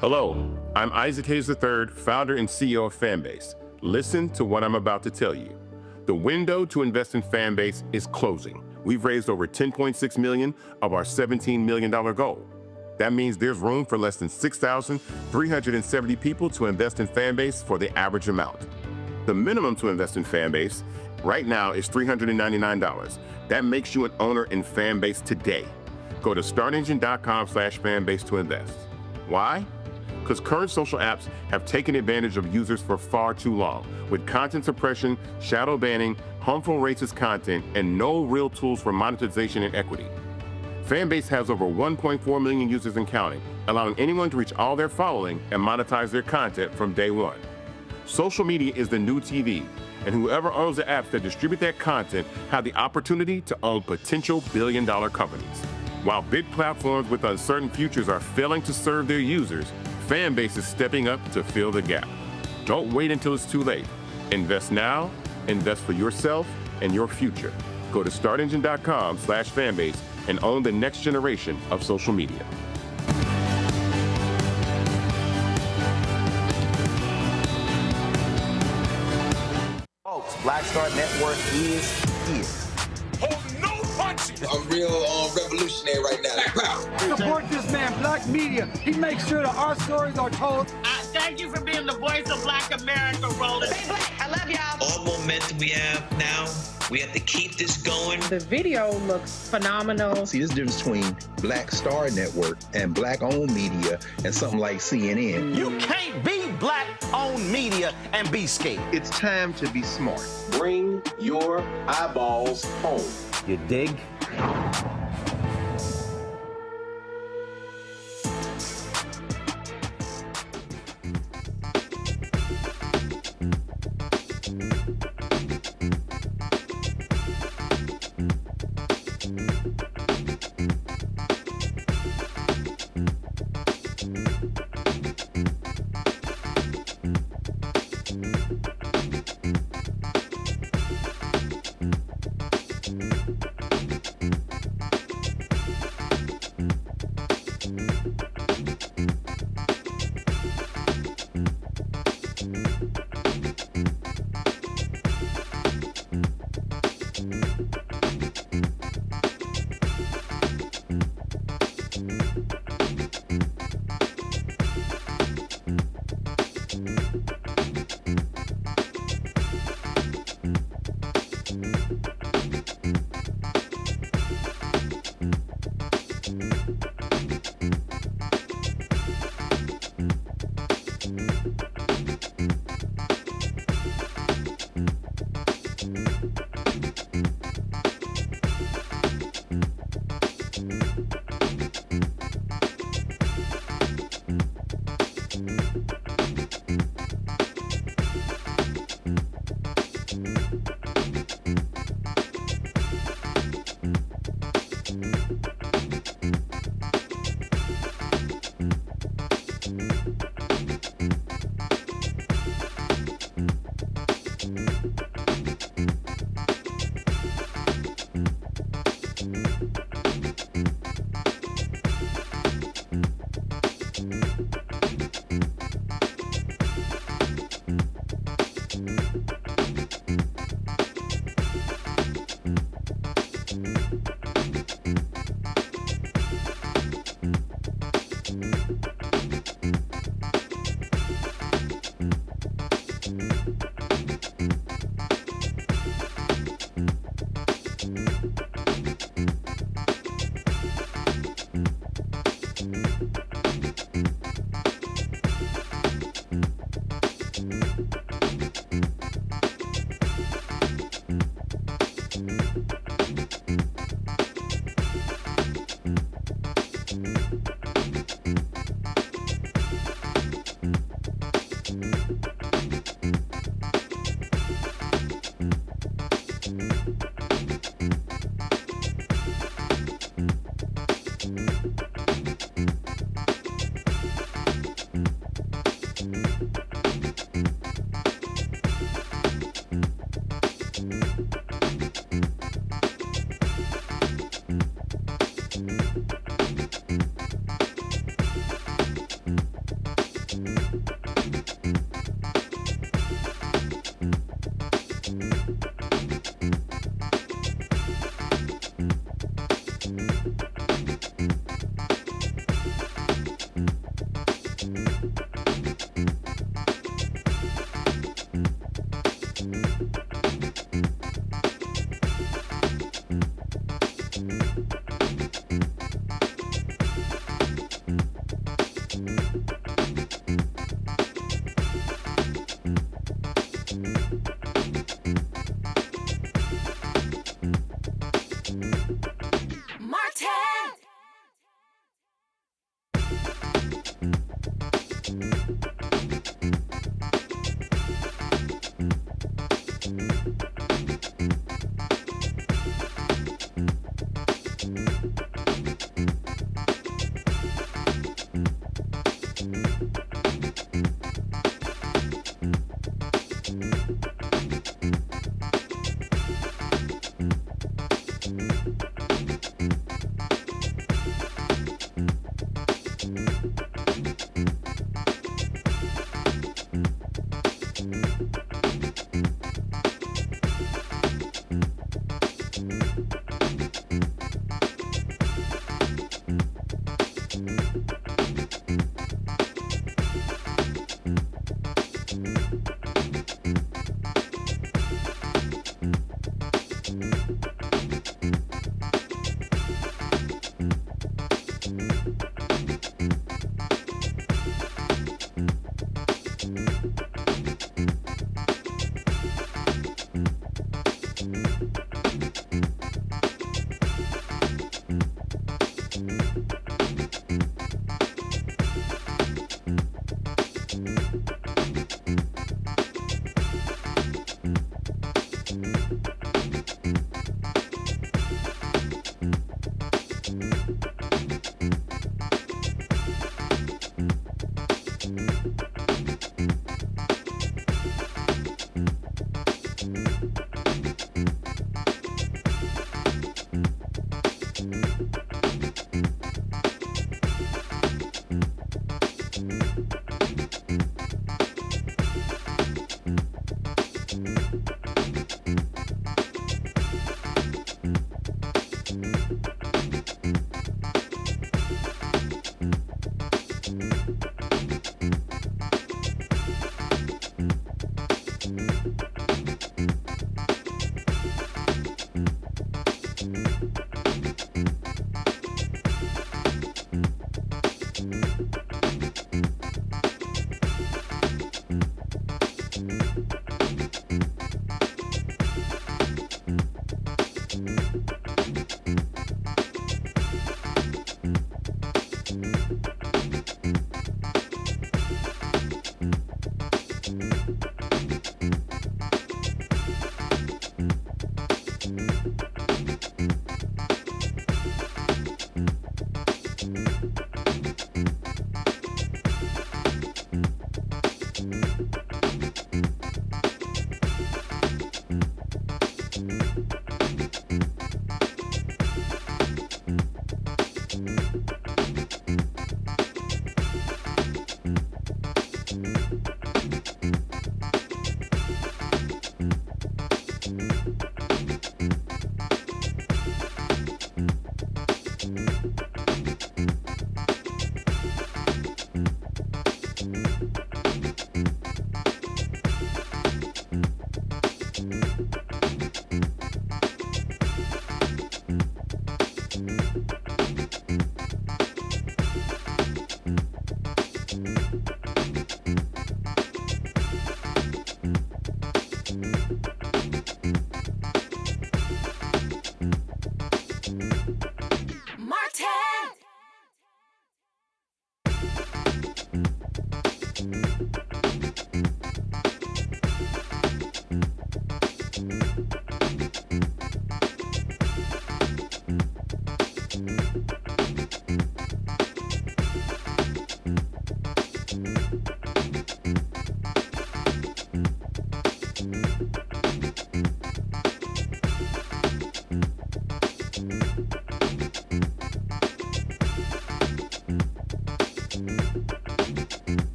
Hello, I'm Isaac Hayes III, founder and CEO of Fanbase. Listen to what I'm about to tell you. The window to invest in Fanbase is closing. We've raised over $10.6 million of our $17 million goal. That means there's room for less than 6,370 people to invest in Fanbase for the average amount. The minimum to invest in Fanbase right now is $399. That makes you an owner in Fanbase today. Go to startengine.com/fanbase to invest. Why? Because current social apps have taken advantage of users for far too long, with content suppression, shadow banning, harmful racist content, and no real tools for monetization and equity. Fanbase has over 1.4 million users and counting, allowing anyone to reach all their following and monetize their content from day one. Social media is the new TV, and whoever owns the apps that distribute that content have the opportunity to own potential billion-dollar companies. While big platforms with uncertain futures are failing to serve their users, Fanbase is stepping up to fill the gap. Don't wait until it's too late. Invest now, invest for yourself and your future. Go to startengine.com/fanbase and own the next generation of social media. Folks, Black Star Network is here. Hold no punches. I'm real revolutionary right now. Support this man, Black Media. He makes sure that our stories are told. Thank you for being the voice of Black America, Roland. Stay black. I love y'all. All momentum we have now, we have to keep this going. The video looks phenomenal. See, this difference between Black Star Network and Black-owned media and something like CNN. You can't be Black-owned media and be scared. It's time to be smart. Bring your eyeballs home. You dig?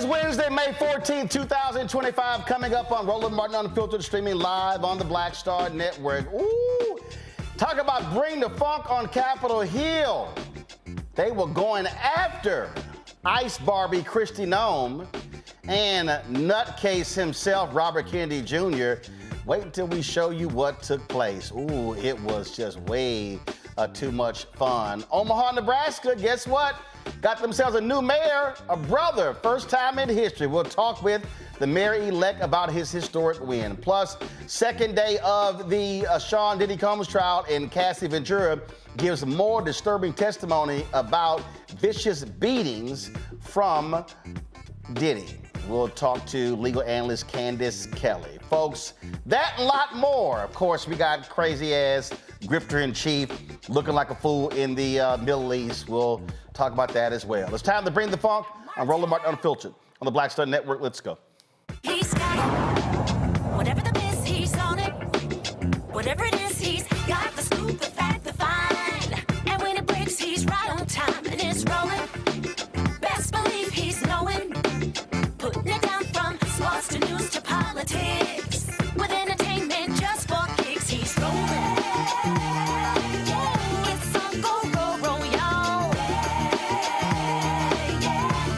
Wednesday, May 14, 2025, coming up on Roland Martin Unfiltered, streaming live on the Black Star Network. Ooh, talk about bring the funk on Capitol Hill. They were going after Ice Barbie Kristi Noem and nutcase himself, Robert Kennedy Jr. Wait until we show you what took place. Ooh, it was just way too much fun. Omaha, Nebraska, guess what? Got themselves a new mayor, a brother, first time in history. We'll talk with the mayor-elect about his historic win. Plus, second day of the Sean Diddy Combs trial, and Cassie Ventura gives more disturbing testimony about vicious beatings from Diddy. We'll talk to legal analyst Candace Kelley. Folks, that and a lot more. Of course, we got crazy-ass grifter-in-chief looking like a fool in the Middle East. We'll talk about that as well. It's time to bring the funk on Roland Martin Unfiltered on the Black Star Network. Let's go. He's got it. Whatever the miss, he's on it. Whatever it is, he's got the scoop, the fact, the find. And when it breaks, he's right on time and it's rolling. Best believe he's knowing. Putting it down from sports to news to politics. With entertainment just for kicks, he's rolling. It's on go, roll, y'all.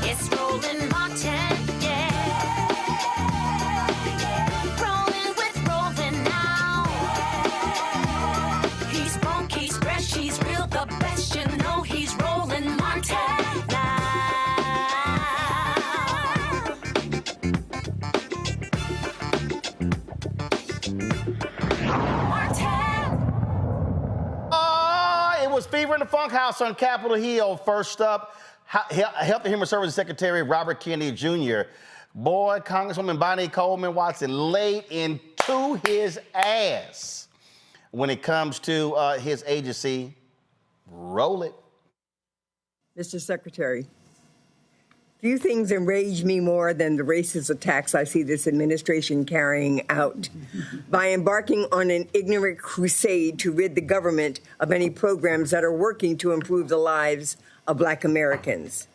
It's Roland Martin, yeah. Rolling with Roland now. He's funk, he's fresh, he's real, the best, you know he's Roland Martin now. It was Fever in the Funk House on Capitol Hill. First up, Health and Human Services Secretary Robert Kennedy Jr. Boy, Congresswoman Bonnie Coleman Watson laid into his ass when it comes to his agency. Roll it. Mr. Secretary, few things enrage me more than the racist attacks I see this administration carrying out by embarking on an ignorant crusade to rid the government of any programs that are working to improve the lives of Black Americans.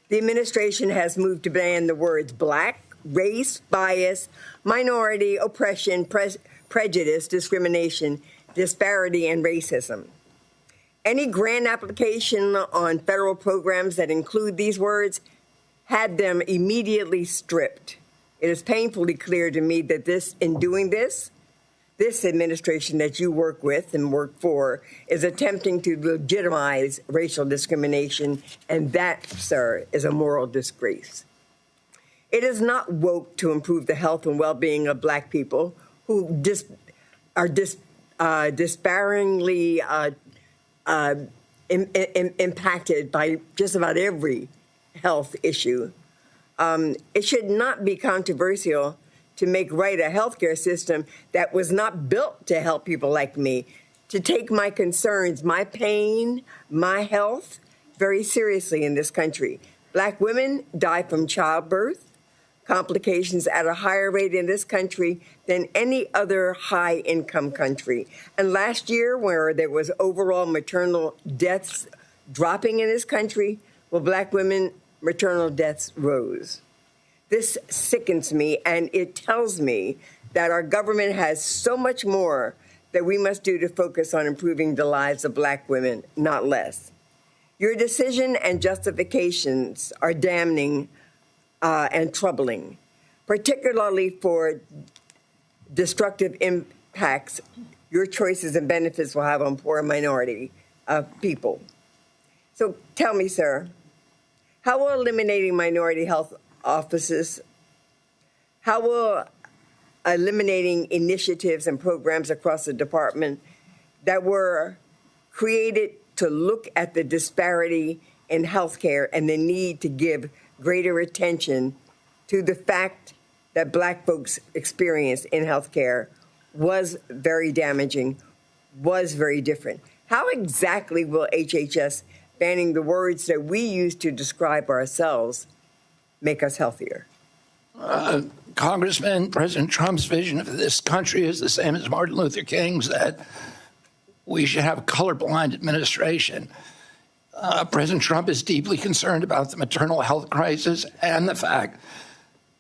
The administration has moved to ban the words Black, race, bias, minority, oppression, prejudice, discrimination, disparity, and racism. Any grant application on federal programs that include these words had them immediately stripped. It is painfully clear to me that in doing this administration that you work with and work for is attempting to legitimize racial discrimination, and that, sir, is a moral disgrace. It is not woke to improve the health and well-being of Black people who are disparingly impacted by just about every health issue. It should not be controversial to make right a healthcare system that was not built to help people like me, to take my concerns, my pain, my health very seriously in this country. Black women die from childbirth complications at a higher rate in this country than any other high-income country. And last year, where there was overall maternal deaths dropping in this country, well, Black women maternal deaths rose. This sickens me, and it tells me that our government has so much more that we must do to focus on improving the lives of Black women, not less. Your decision and justifications are damning and troubling, particularly for destructive impacts your choices and benefits will have on poor minority people. So tell me, sir, how will eliminating minority health offices, how will eliminating initiatives and programs across the department that were created to look at the disparity in healthcare and the need to give greater attention to the fact that Black folks' experience in healthcare was very damaging, was very different. How exactly will HHS banning the words that we use to describe ourselves make us healthier? Congressman, President Trump's vision of this country is the same as Martin Luther King's, that we should have a colorblind administration. President Trump is deeply concerned about the maternal health crisis and the fact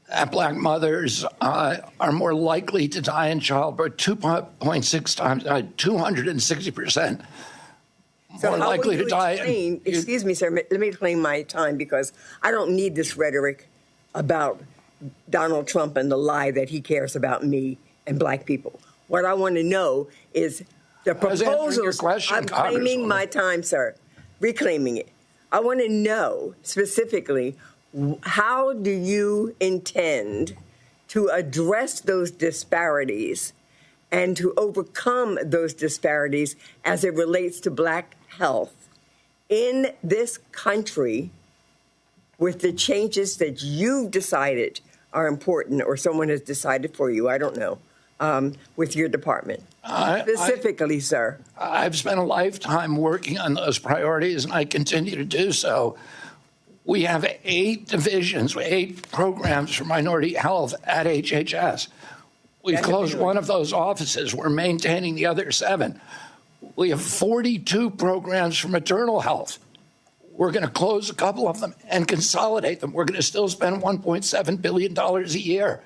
that Black mothers are more likely to die in childbirth 2.6 times, 260%. So more how likely will you to die. Explain, excuse me, sir, let me claim my time because I don't need this rhetoric about Donald Trump and the lie that he cares about me and Black people. What I want to know is the proposals. I'm claiming my time, sir. Reclaiming it. I want to know specifically, how do you intend to address those disparities and to overcome those disparities as it relates to Black health in this country with the changes that you've decided are important or someone has decided for you, I don't know, with your department? Specifically, sir. I've spent a lifetime working on those priorities, and I continue to do so. We have 8 divisions, 8 programs for minority health at HHS. We've closed one of those offices. We're maintaining the other 7. We have 42 programs for maternal health. We're going to close a couple of them and consolidate them. We're going to still spend $1.7 billion a year.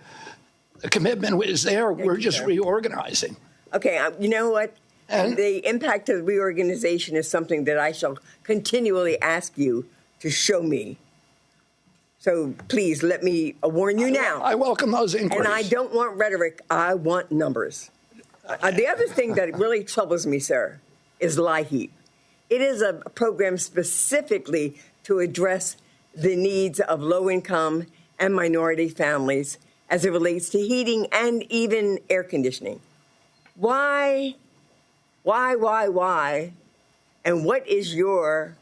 The commitment is there. We're just reorganizing. Okay, you know what? And the impact of reorganization is something that I shall continually ask you to show me. So please let me warn you now. I welcome those inquiries. And I don't want rhetoric. I want numbers. The other thing that really troubles me, sir, is LIHEAP. It is a program specifically to address the needs of low-income and minority families as it relates to heating and even air conditioning. Why? And what is your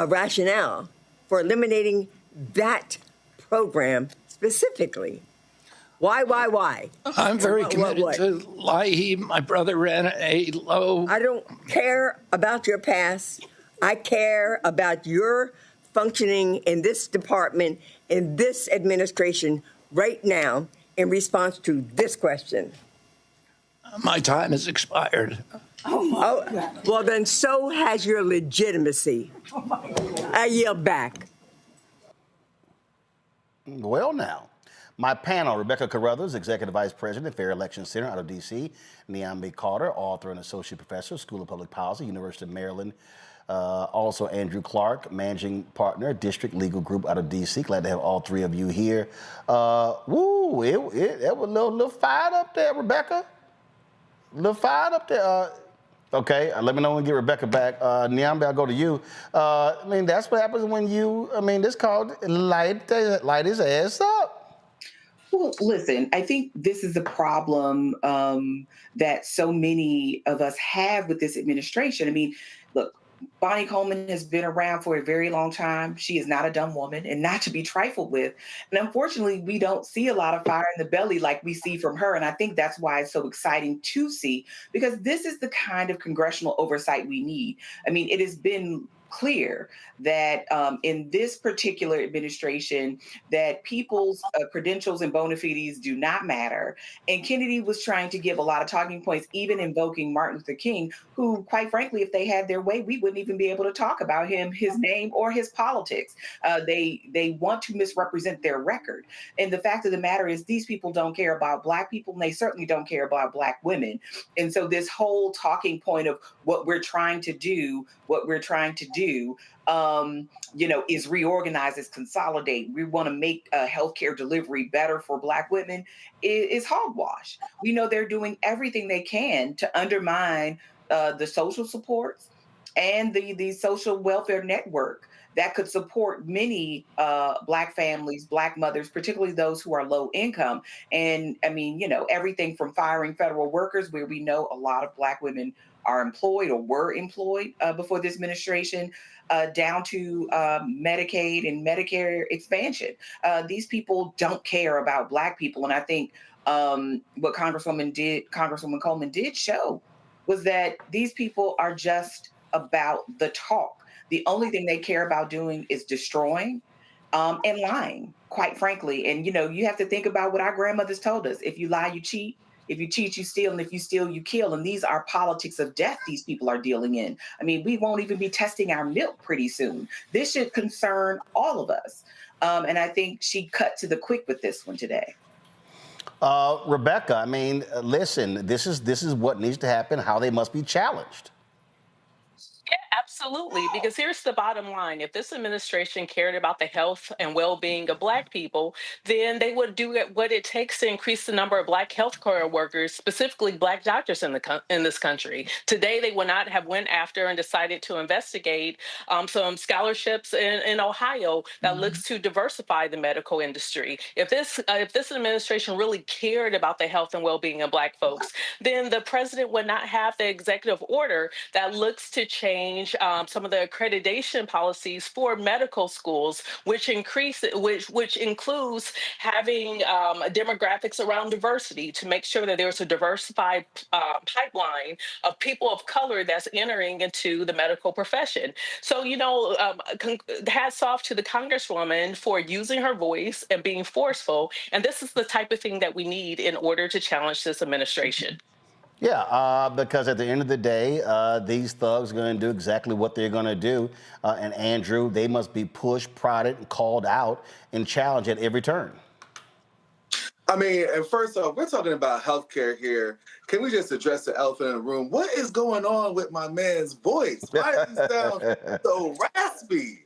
rationale for eliminating that program specifically? Why? I'm very committed to LIHEAP. My brother ran a low... I don't care about your past. I care about your functioning in this department, in this administration right now in response to this question. My time has expired. Well, then so has your legitimacy. I yield back. Well, now, my panel, Rebecca Carruthers, Executive Vice President, Fair Election Center out of D.C., Neam Carter, author and Associate Professor, School of Public Policy, University of Maryland. Also, Andrew Clark, Managing Partner, District Legal Group out of D.C. Glad to have all 3 of you here. It was a little fired up there, Rebecca. A little fired up there. Okay, let me know when we get Rebecca back. Nyambe, I'll go to you. That's what happens when you, this called light his ass up. Well, listen, I think this is a problem that so many of us have with this administration. Look, Bonnie Coleman has been around for a very long time. She is not a dumb woman and not to be trifled with. And unfortunately, we don't see a lot of fire in the belly like we see from her. And I think that's why it's so exciting to see, because this is the kind of congressional oversight we need. I mean, it has been clear that in this particular administration that people's credentials and bona fides do not matter. And Kennedy was trying to give a lot of talking points, even invoking Martin Luther King, who, quite frankly, if they had their way, we wouldn't even be able to talk about him, his name, or his politics. They want to misrepresent their record. And the fact of the matter is these people don't care about Black people, and they certainly don't care about Black women. And so this whole talking point of what we're trying to do, is reorganize, is consolidate. We want to make healthcare delivery better for Black women is hogwash. We know they're doing everything they can to undermine the social supports and the social welfare network that could support many Black families, Black mothers, particularly those who are low income. And I mean, everything from firing federal workers, where we know a lot of Black women are employed or were employed before this administration, down to Medicaid and Medicare expansion. These people don't care about Black people. And I think what Congresswoman Coleman did show was that these people are just about the talk. The only thing they care about doing is destroying and lying, quite frankly. And, you have to think about what our grandmothers told us. If you lie, you cheat. If you cheat, you steal. And if you steal, you kill. And these are politics of death these people are dealing in. I mean, we won't even be testing our milk pretty soon. This should concern all of us. And I think she cut to the quick with this one today. Rebecca, I mean, listen, this is what needs to happen, how they must be challenged. Yeah, absolutely. Because here's the bottom line. If this administration cared about the health and well-being of Black people, then they would do what it takes to increase the number of Black healthcare workers, specifically Black doctors in this country. Today, they would not have went after and decided to investigate some scholarships in Ohio that looks to diversify the medical industry. If this administration really cared about the health and well-being of Black folks, then the president would not have the executive order that looks to change some of the accreditation policies for medical schools, which includes having demographics around diversity to make sure that there's a diversified pipeline of people of color that's entering into the medical profession. So, hats off to the Congresswoman for using her voice and being forceful. And this is the type of thing that we need in order to challenge this administration. Yeah, because at the end of the day, these thugs are going to do exactly what they're going to do. And Andrew, they must be pushed, prodded, and called out and challenged at every turn. I mean, and first off, we're talking about healthcare here. Can we just address the elephant in the room? What is going on with my man's voice? Why does he sound so raspy?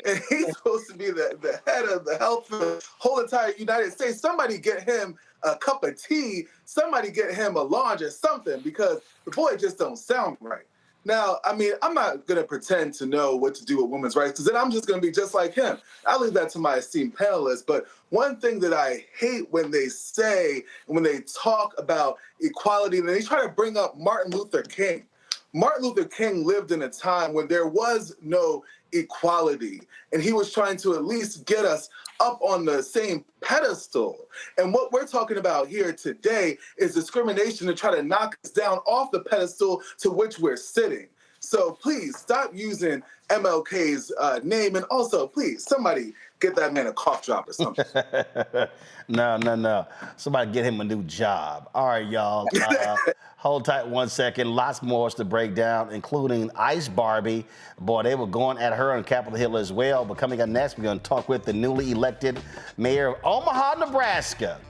And he's supposed to be the head of the health for the whole entire United States. Somebody get him a cup of tea. Somebody get him a lunch or something, because the boy just don't sound right. Now, I mean, I'm not going to pretend to know what to do with women's rights, because then I'm just going to be just like him. I'll leave that to my esteemed panelists. But one thing that I hate when they say, when they talk about equality, and they try to bring up Martin Luther King. Martin Luther King lived in a time when there was no equality, and he was trying to at least get us up on the same pedestal. And what we're talking about here today is discrimination to try to knock us down off the pedestal to which we're sitting. So please stop using MLK's name, and also please somebody get that man a cough drop or something. No. Somebody get him a new job. All right, y'all. Hold tight 1 second. Lots more to break down, including Ice Barbie. Boy, they were going at her on Capitol Hill as well. But coming up next, we're going to talk with the newly elected mayor of Omaha, Nebraska.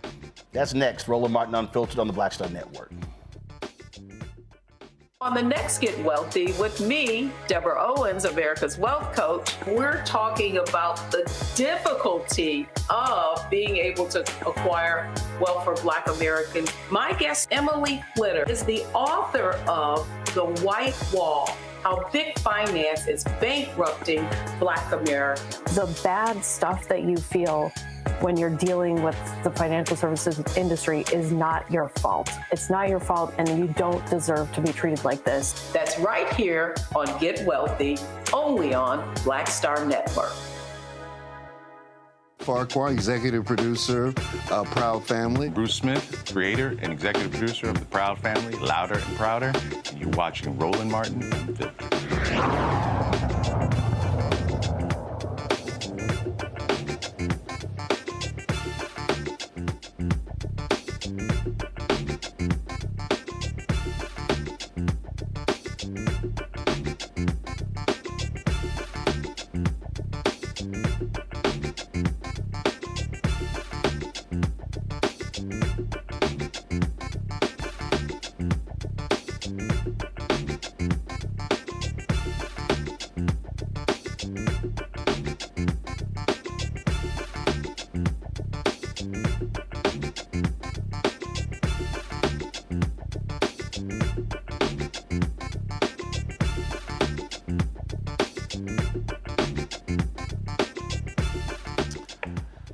That's next. Roland Martin Unfiltered on the Black Star Network. On the next Get Wealthy with me, Deborah Owens, America's Wealth Coach, we're talking about the difficulty of being able to acquire wealth for Black Americans. My guest, Emily Flitter, is the author of The White Wall: How Big Finance is Bankrupting Black America. The bad stuff that you feel when you're dealing with the financial services industry is not your fault. It's not your fault, and you don't deserve to be treated like this. That's right here on Get Wealthy, only on Black Star Network. Farquhar, executive producer of Proud Family. Bruce Smith, creator and executive producer of The Proud Family, Louder and Prouder. And you're watching Roland Martin Unfiltered.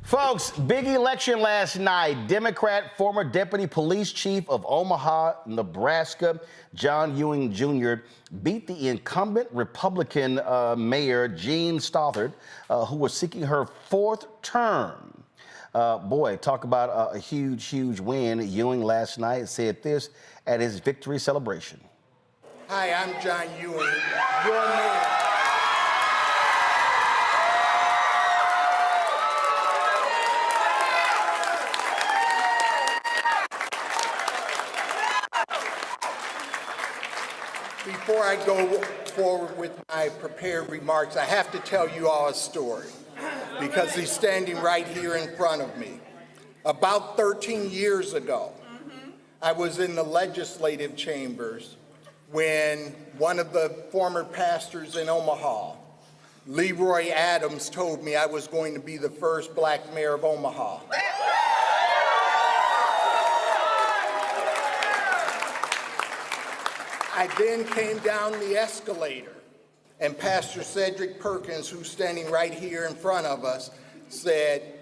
Folks, big election last night. Democrat, former deputy police chief of Omaha, Nebraska, John Ewing Jr., beat the incumbent Republican mayor, Jean Stothard, who was seeking her fourth term. Boy, talk about a huge, huge win. Ewing last night said this at his victory celebration. Hi, I'm John Ewing, your mayor. Before I go forward with my prepared remarks, I have to tell you all a story because he's standing right here in front of me. About 13 years ago, I was in the legislative chambers when one of the former pastors in Omaha, Leroy Adams, told me I was going to be the first black mayor of Omaha. I then came down the escalator, and Pastor Cedric Perkins, who's standing right here in front of us, said,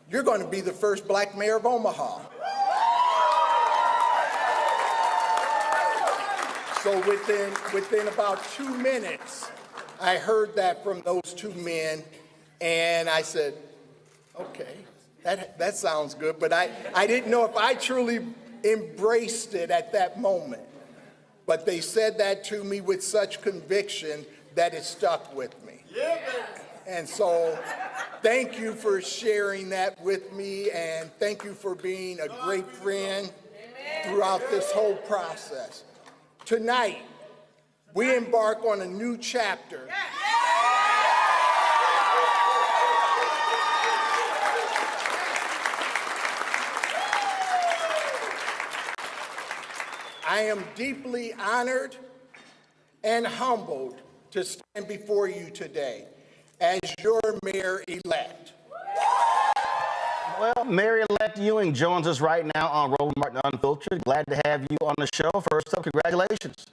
"You're going to be the first black mayor of Omaha." So within about 2 minutes, I heard that from those two men, and I said, okay, that sounds good, but I didn't know if I truly embraced it at that moment. But they said that to me with such conviction that it stuck with me. Yeah. And so thank you for sharing that with me, and thank you for being a great friend throughout this whole process. Tonight, we embark on a new chapter. I am deeply honored and humbled to stand before you today as your mayor-elect. Well, Mayor-elect Ewing joins us right now on Roland Martin Unfiltered. Glad to have you on the show. First up, congratulations.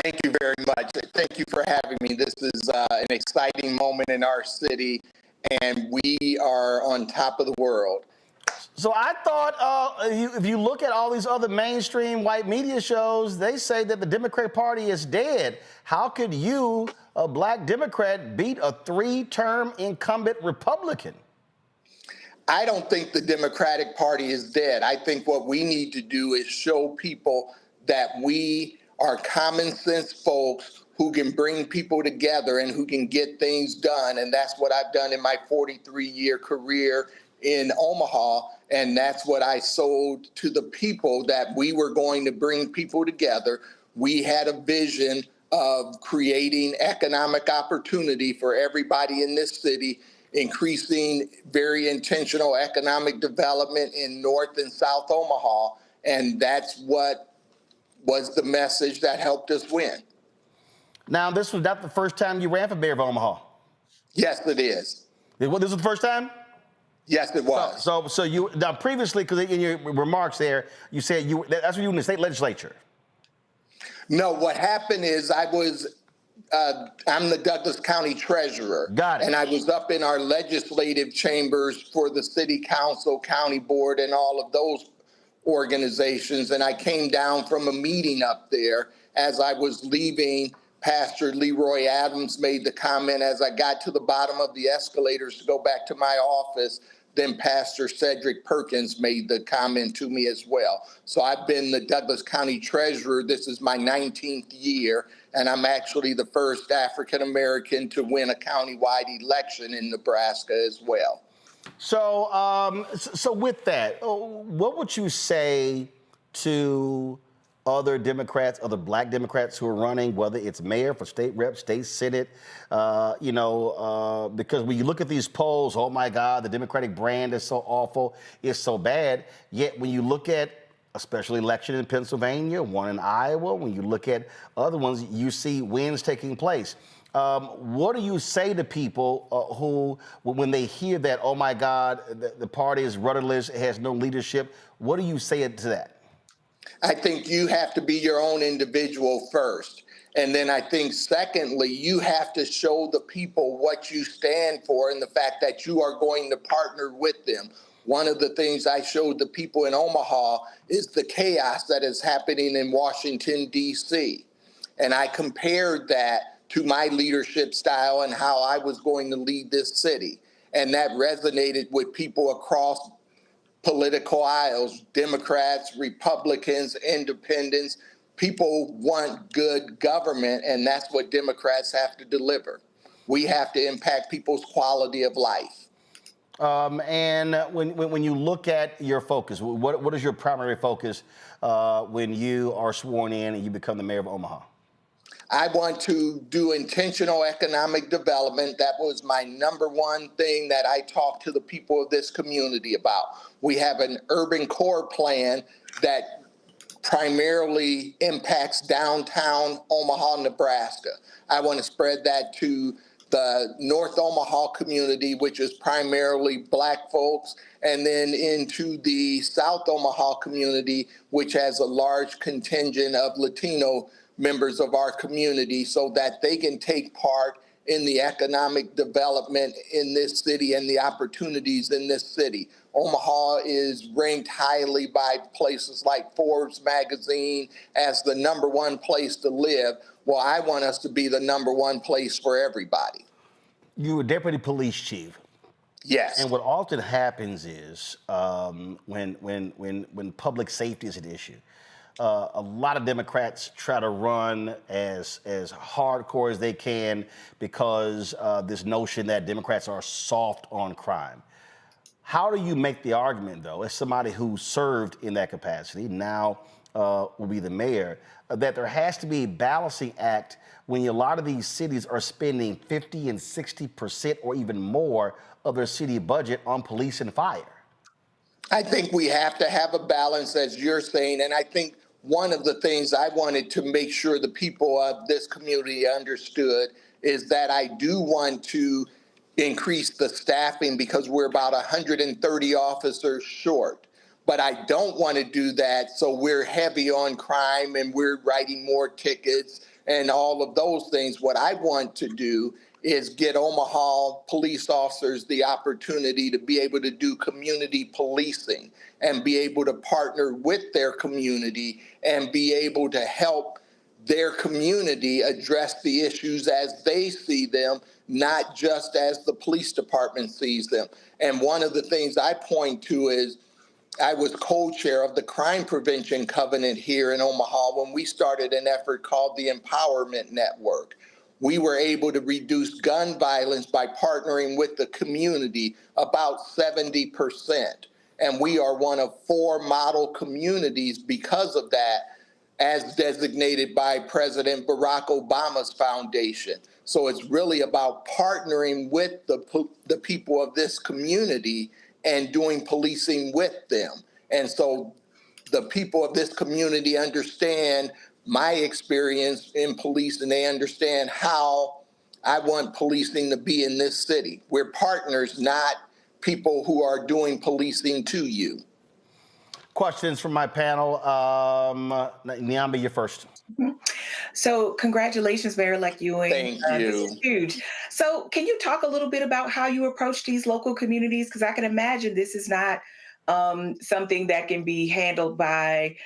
Thank you very much. Thank you for having me. This is an exciting moment in our city, and we are on top of the world. So I thought if you look at all these other mainstream white media shows, they say that the Democratic Party is dead. How could you, a black Democrat, beat a three-term incumbent Republican? I don't think the Democratic Party is dead. I think what we need to do is show people that we are common sense folks who can bring people together and who can get things done. And that's what I've done in my 43-year career in Omaha, and that's what I sold to the people, that we were going to bring people together. We had a vision of creating economic opportunity for everybody in this city, increasing very intentional economic development in North and South Omaha, and that's what was the message that helped us win. Now, this was not the first time you ran for mayor of Omaha. Yes, it is. This was the first time? Yes, it was. So you, now previously, because in your remarks there, you said that's when you were in the state legislature. No, what happened is I was I'm the Douglas County Treasurer. Got it. And I was up in our legislative chambers for the City Council, County Board, and all of those organizations. And I came down from a meeting up there. As I was leaving, Pastor Leroy Adams made the comment as I got to the bottom of the escalators to go back to my office. Then Pastor Cedric Perkins made the comment to me as well. So I've been the Douglas County Treasurer. This is my 19th year, and I'm actually the first African-American to win a countywide election in Nebraska as well. So, so with that, what would you say to other Democrats, other black Democrats who are running, whether it's mayor, for state rep, state senate, because when you look at these polls, oh my God, the Democratic brand is so awful, it's so bad. Yet when you look at a special election in Pennsylvania, one in Iowa, when you look at other ones, you see wins taking place. What do you say to people who, when they hear that, oh my God, the party is rudderless, it has no leadership, what do you say to that? I think you have to be your own individual first. And then I think, secondly, you have to show the people what you stand for and the fact that you are going to partner with them. One of the things I showed the people in Omaha is the chaos that is happening in Washington, D.C. And I compared that to my leadership style and how I was going to lead this city. And that resonated with people across political aisles, Democrats, Republicans, independents. People want good government, and that's what Democrats have to deliver. We have to impact people's quality of life. And when you look at your focus, what is your primary focus when you are sworn in and you become the mayor of Omaha? I want to do intentional economic development. That was my number one thing that I talked to the people of this community about. We have an urban core plan that primarily impacts downtown Omaha, Nebraska. I want to spread that to the North Omaha community, which is primarily Black folks, and then into the South Omaha community, which has a large contingent of Latino members of our community, so that they can take part in the economic development in this city and the opportunities in this city. Omaha is ranked highly by places like Forbes magazine as the #1 place to live. Well, I want us to be the #1 place for everybody. You were deputy police chief. Yes. And what often happens is when public safety is an issue, a lot of Democrats try to run as hardcore as they can because this notion that Democrats are soft on crime. How do you make the argument, though, as somebody who served in that capacity, now will be the mayor, that there has to be a balancing act when a lot of these cities are spending 50 and 60% or even more of their city budget on police and fire? I think we have to have a balance, as you're saying, and I think one of the things I wanted to make sure the people of this community understood is that I do want to increase the staffing because we're about 130 officers short. But I don't want to do that so we're heavy on crime and we're writing more tickets and all of those things. What I want to do is get Omaha police officers the opportunity to be able to do community policing and be able to partner with their community and be able to help their community address the issues as they see them, not just as the police department sees them. And one of the things I point to is I was co-chair of the Crime Prevention Covenant here in Omaha when we started an effort called the Empowerment Network. We were able to reduce gun violence by partnering with the community about 70%. And we are one of 4 model communities because of that, as designated by President Barack Obama's foundation. So it's really about partnering with the people of this community and doing policing with them. And so the people of this community understand my experience in police, and they understand how I want policing to be in this city. We're partners, not people who are doing policing to you. Questions from my panel. Nyambe, you're first. So congratulations, Mayor-elect Ewing. Thank This you. is huge. So can you talk a little bit about how you approach these local communities? Because I can imagine this is not something that can be handled by,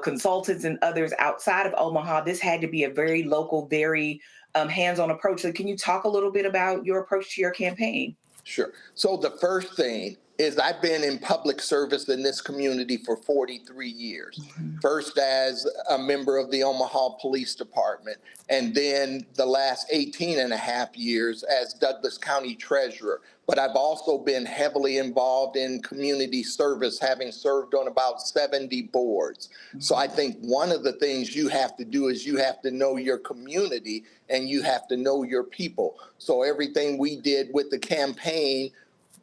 consultants and others outside of Omaha. This had to be a very local, very hands-on approach. So can you talk a little bit about your approach to your campaign? Sure. So the first thing is I've been in public service in this community for 43 years. First as a member of the Omaha Police Department, and then the last 18 and a half years as Douglas County Treasurer. But I've also been heavily involved in community service, having served on about 70 boards. So I think one of the things you have to do is you have to know your community and you have to know your people. So everything we did with the campaign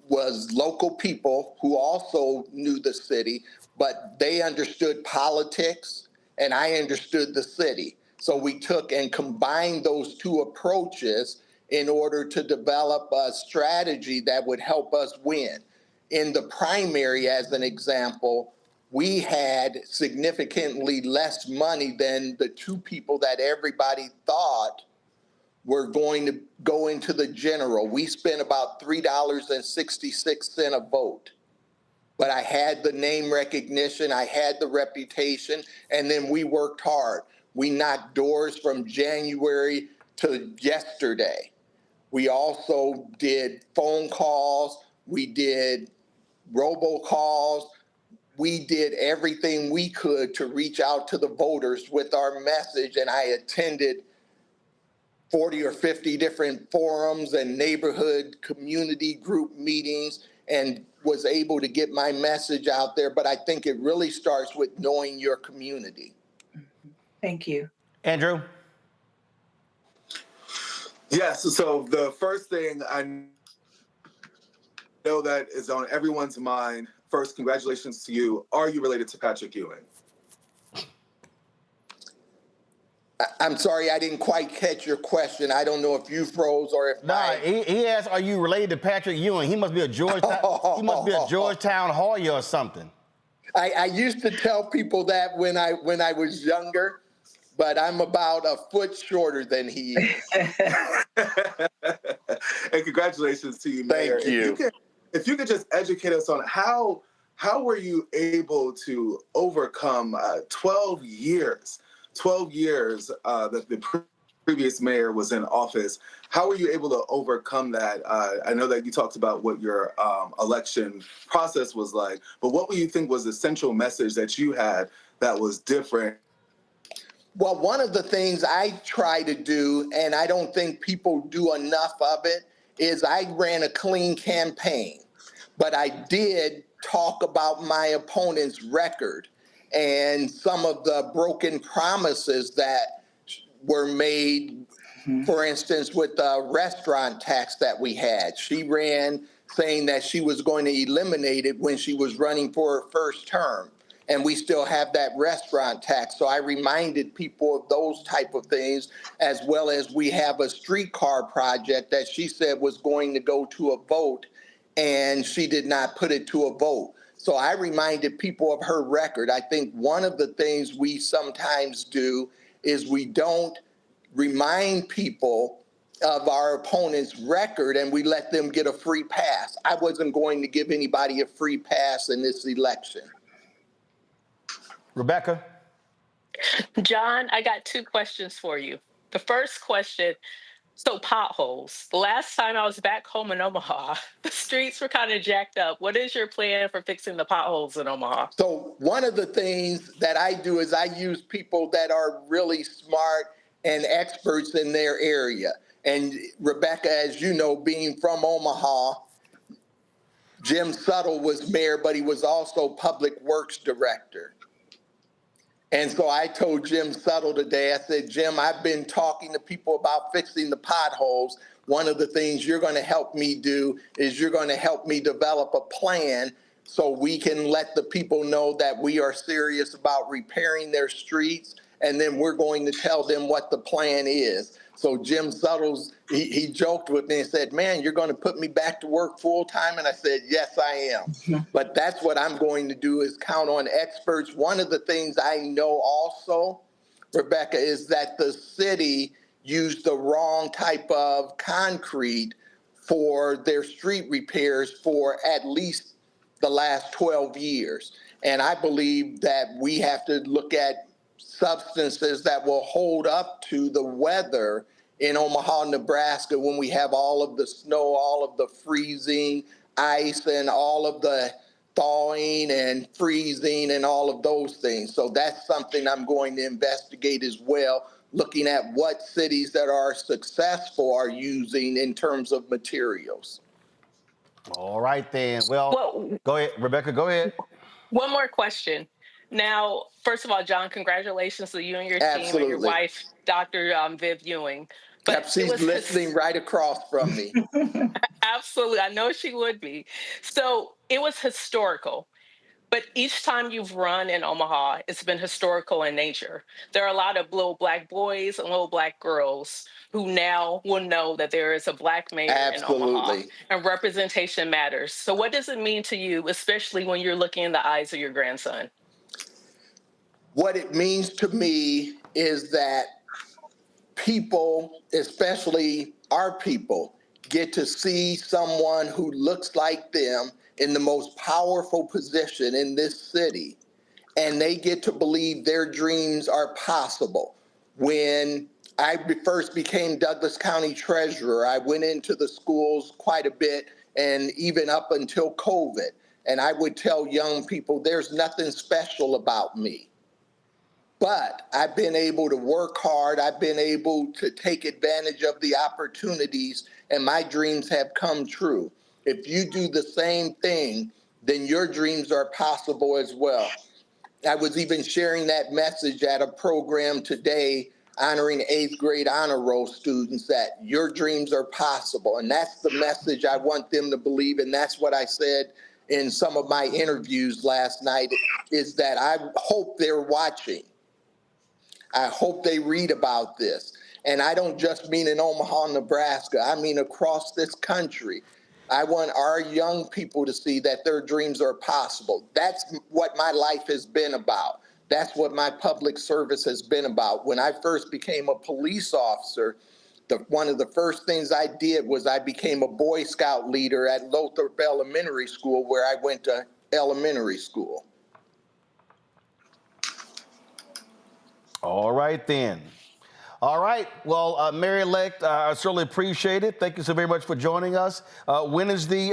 was local people who also knew the city, but they understood politics and I understood the city. So we took and combined those two approaches in order to develop a strategy that would help us win. In the primary, as an example, we had significantly less money than the two people that everybody thought were going to go into the general. We spent about $3.66 a vote. But I had the name recognition, I had the reputation, and then we worked hard. We knocked doors from January to yesterday. We also did phone calls, we did robocalls, we did everything we could to reach out to the voters with our message, and I attended 40 or 50 different forums and neighborhood community group meetings and was able to get my message out there. But I think it really starts with knowing your community. Thank you. Andrew? Yes, so the first thing I know that is on everyone's mind, first, congratulations to you. Are you related to Patrick Ewing? I'm sorry, I didn't quite catch your question. I don't know if you froze or if he asked, are you related to Patrick Ewing? He must be a Georgetown Hoya or something. I used to tell people that when I was younger, but I'm about a foot shorter than he is. And congratulations to you, Mayor. Thank you. If you could just educate us on how were you able to overcome 12 years that the previous mayor was in office. How were you able to overcome that? I know that you talked about what your election process was like, but what do you think was the central message that you had that was different? Well, one of the things I try to do, and I don't think people do enough of it, is I ran a clean campaign, but I did talk about my opponent's record and some of the broken promises that were made, for instance, with the restaurant tax that we had. She ran saying that she was going to eliminate it when she was running for her first term. And we still have that restaurant tax. So I reminded people of those type of things, as well as we have a streetcar project that she said was going to go to a vote, and she did not put it to a vote. So I reminded people of her record. I think one of the things we sometimes do is we don't remind people of our opponent's record and we let them get a free pass. I wasn't going to give anybody a free pass in this election. Rebecca? John, I got two questions for you. The first question, so potholes. The last time I was back home in Omaha, the streets were kind of jacked up. What is your plan for fixing the potholes in Omaha? So one of the things that I do is I use people that are really smart and experts in their area. And Rebecca, as you know, being from Omaha, Jim Suttle was mayor, but he was also public works director. And so I told Jim Suttle today, I said, Jim, I've been talking to people about fixing the potholes. One of the things you're going to help me do is you're going to help me develop a plan so we can let the people know that we are serious about repairing their streets, and then we're going to tell them what the plan is. So Jim Suttles, he joked with me and said, man, you're going to put me back to work full time? And I said, yes, I am. But that's what I'm going to do is count on experts. One of the things I know also Rebecca, is that the city used the wrong type of concrete for their street repairs for at least the last 12 years. And I believe that we have to look at substances that will hold up to the weather in Omaha, Nebraska, when we have all of the snow, all of the freezing, ice, and all of the thawing and freezing and all of those things. So that's something I'm going to investigate as well, looking at what cities that are successful are using in terms of materials. All right, then. Well, go ahead, Rebecca, go ahead. One more question. Now, first of all, John, congratulations to you and your team and your wife, Dr. Viv Ewing. But she's listening right across from me. Absolutely. I know she would be. So it was historical. But each time you've run in Omaha, it's been historical in nature. There are a lot of little black boys and little black girls who now will know that there is a black mayor in Omaha, and representation matters. So what does it mean to you, especially when you're looking in the eyes of your grandson? What it means to me is that people, especially our people, get to see someone who looks like them in the most powerful position in this city, and they get to believe their dreams are possible. When I first became Douglas County Treasurer, I went into the schools quite a bit, and even up until COVID, and I would tell young people, there's nothing special about me. But I've been able to work hard, I've been able to take advantage of the opportunities, and my dreams have come true. If you do the same thing, then your dreams are possible as well. I was even sharing that message at a program today honoring 8th grade honor roll students, that your dreams are possible. And that's the message I want them to believe. And that's what I said in some of my interviews last night, is that I hope they're watching. I hope they read about this. And I don't just mean in Omaha, Nebraska. I mean across this country. I want our young people to see that their dreams are possible. That's what my life has been about. That's what my public service has been about. When I first became a police officer, one of the first things I did was I became a Boy Scout leader at Lothrop Elementary School, where I went to elementary school. All right, then. All right. Well, Mayor-elect, I certainly appreciate it. Thank you so very much for joining us. When is the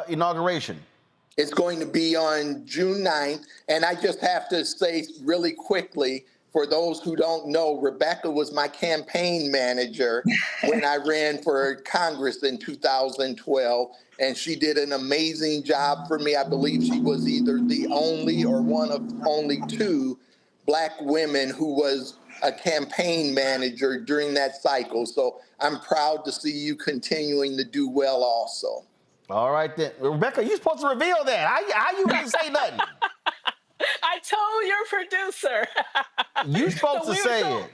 inauguration? It's going to be on June 9th. And I just have to say really quickly, for those who don't know, Rebecca was my campaign manager when I ran for Congress in 2012. And she did an amazing job for me. I believe she was either the only or one of only 2 Black women who was a campaign manager during that cycle. So I'm proud to see you continuing to do well also. All right, then. Rebecca, you're supposed to reveal that. How you didn't say nothing? I told your producer. You're supposed to say it.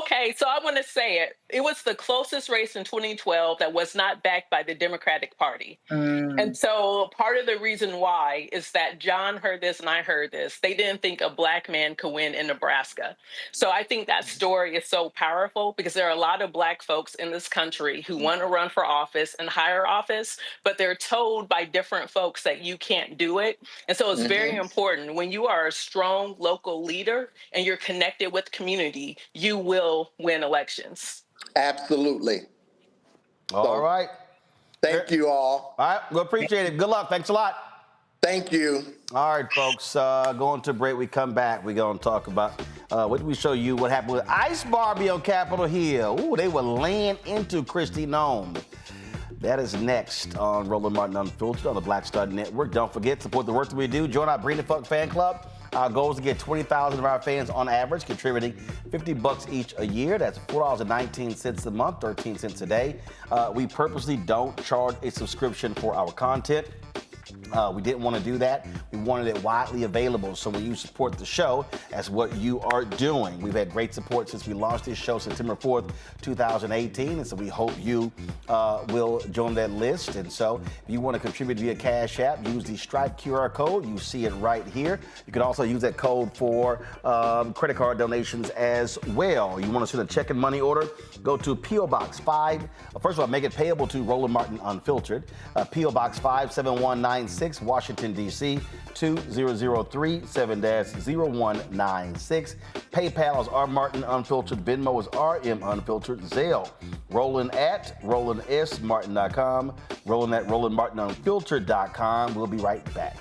Okay, so I want to say it. It was the closest race in 2012 that was not backed by the Democratic Party. And so part of the reason why is that John heard this and I heard this. They didn't think a Black man could win in Nebraska. So I think that story is so powerful, because there are a lot of Black folks in this country who want to run for office and higher office, but they're told by different folks that you can't do it. And so it's very important, when you are a strong local leader and you're connected with community, you will win elections. Absolutely. All right. Thank you all. All right. We appreciate it. Good luck. Thanks a lot. Thank you. All right, folks. Going to break. We come back. We're going to talk about, what did we show you? What happened with Ice Barbie on Capitol Hill. Ooh, they were laying into Kristi Noem. That is next on Roland Martin Unfiltered on the Black Star Network. Don't forget, support the work that we do. Join our Bring the Funk fan club. Our goal is to get 20,000 of our fans on average, contributing $50 each a year. That's $4.19 a month, 13 cents a day. We purposely don't charge a subscription for our content. We didn't want to do that. We wanted it widely available. So when you support the show, that's what you are doing. We've had great support since we launched this show September 4th, 2018. And so we hope you will join that list. And so if you want to contribute via Cash App, use the Stripe QR code. You see it right here. You can also use that code for credit card donations as well. You want to send a check and money order? Go to P.O. Box 5. First of all, make it payable to Roland Martin Unfiltered. P.O. Box 57196, Washington, D.C. 20037-0196. PayPal is R Martin Unfiltered. Venmo is RM Unfiltered. Zelle, Roland at RolandSMartin.com. Roland at RolandMartinUnfiltered.com. We'll be right back.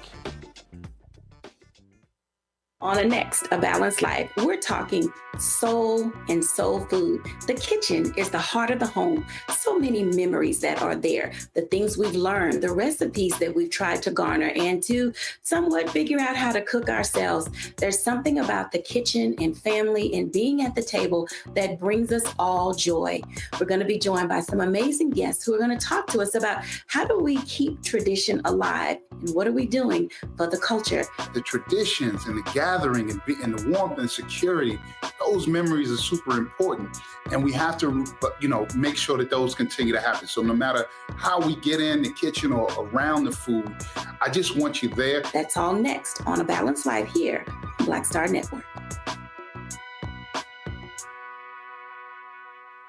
On the next, A Balanced Life, we're talking soul and soul food. The kitchen is the heart of the home. So many memories that are there, the things we've learned, the recipes that we've tried to garner, and to somewhat figure out how to cook ourselves. There's something about the kitchen and family and being at the table that brings us all joy. We're going to be joined by some amazing guests who are going to talk to us about how do we keep tradition alive and what are we doing for the culture. The traditions and the gathering and the warmth and security, those memories are super important. And we have to, make sure that those continue to happen. So no matter how we get in the kitchen or around the food, I just want you there. That's all next on A Balanced Life here on Black Star Network.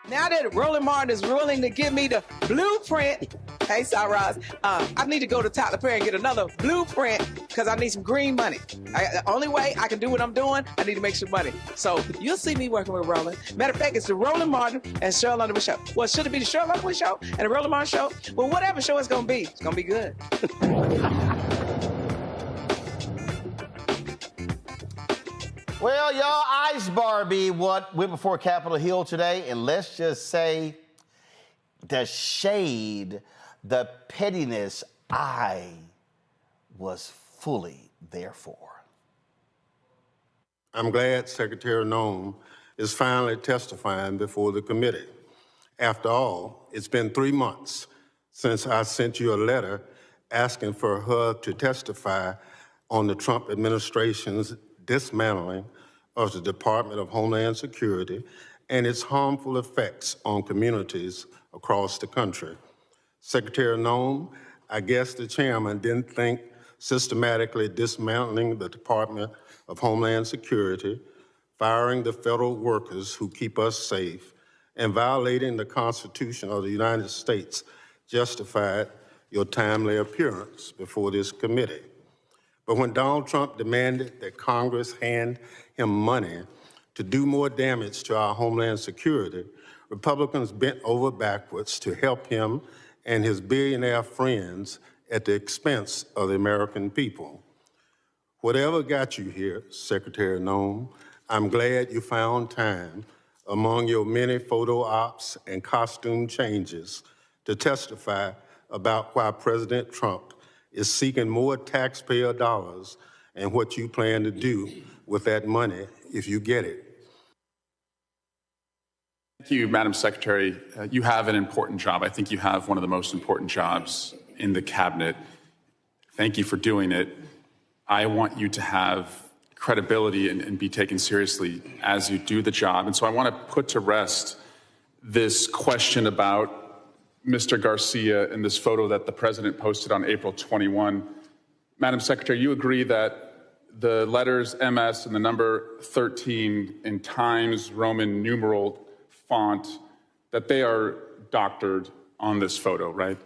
Now that Roland Martin is willing to give me the blueprint, hey, Cyrus, I need to go to Tyler Perry and get another blueprint because I need some green money. The only way I can do what I'm doing, I need to make some money. So you'll see me working with Roland. Matter of fact, it's the Roland Martin and Cheryl Underwood show. Well, should it be the Cheryl Underwood show and the Roland Martin show? Well, whatever show it's going to be, it's going to be good. Well, y'all, Ice Barbie went before Capitol Hill today, and let's just say the shade, the pettiness, I was fully there for. I'm glad Secretary Noem is finally testifying before the committee. After all, it's been 3 months since I sent you a letter asking for her to testify on the Trump administration's dismantling of the Department of Homeland Security and its harmful effects on communities across the country. Secretary Noem, I guess the chairman didn't think systematically dismantling the Department of Homeland Security, firing the federal workers who keep us safe, and violating the Constitution of the United States justified your timely appearance before this committee. But when Donald Trump demanded that Congress hand him money to do more damage to our Homeland Security, Republicans bent over backwards to help him and his billionaire friends at the expense of the American people. Whatever got you here, Secretary Noem, I'm glad you found time among your many photo ops and costume changes to testify about why President Trump is seeking more taxpayer dollars and what you plan to do with that money if you get it. Thank you, Madam Secretary. You have an important job. I think you have one of the most important jobs in the cabinet. Thank you for doing it. I want you to have credibility and be taken seriously as you do the job. And so I want to put to rest this question about Mr. Garcia in this photo that the president posted on April 21. Madam Secretary, you agree that the letters MS and the number 13 in Times Roman numeral font, that they are doctored on this photo, right?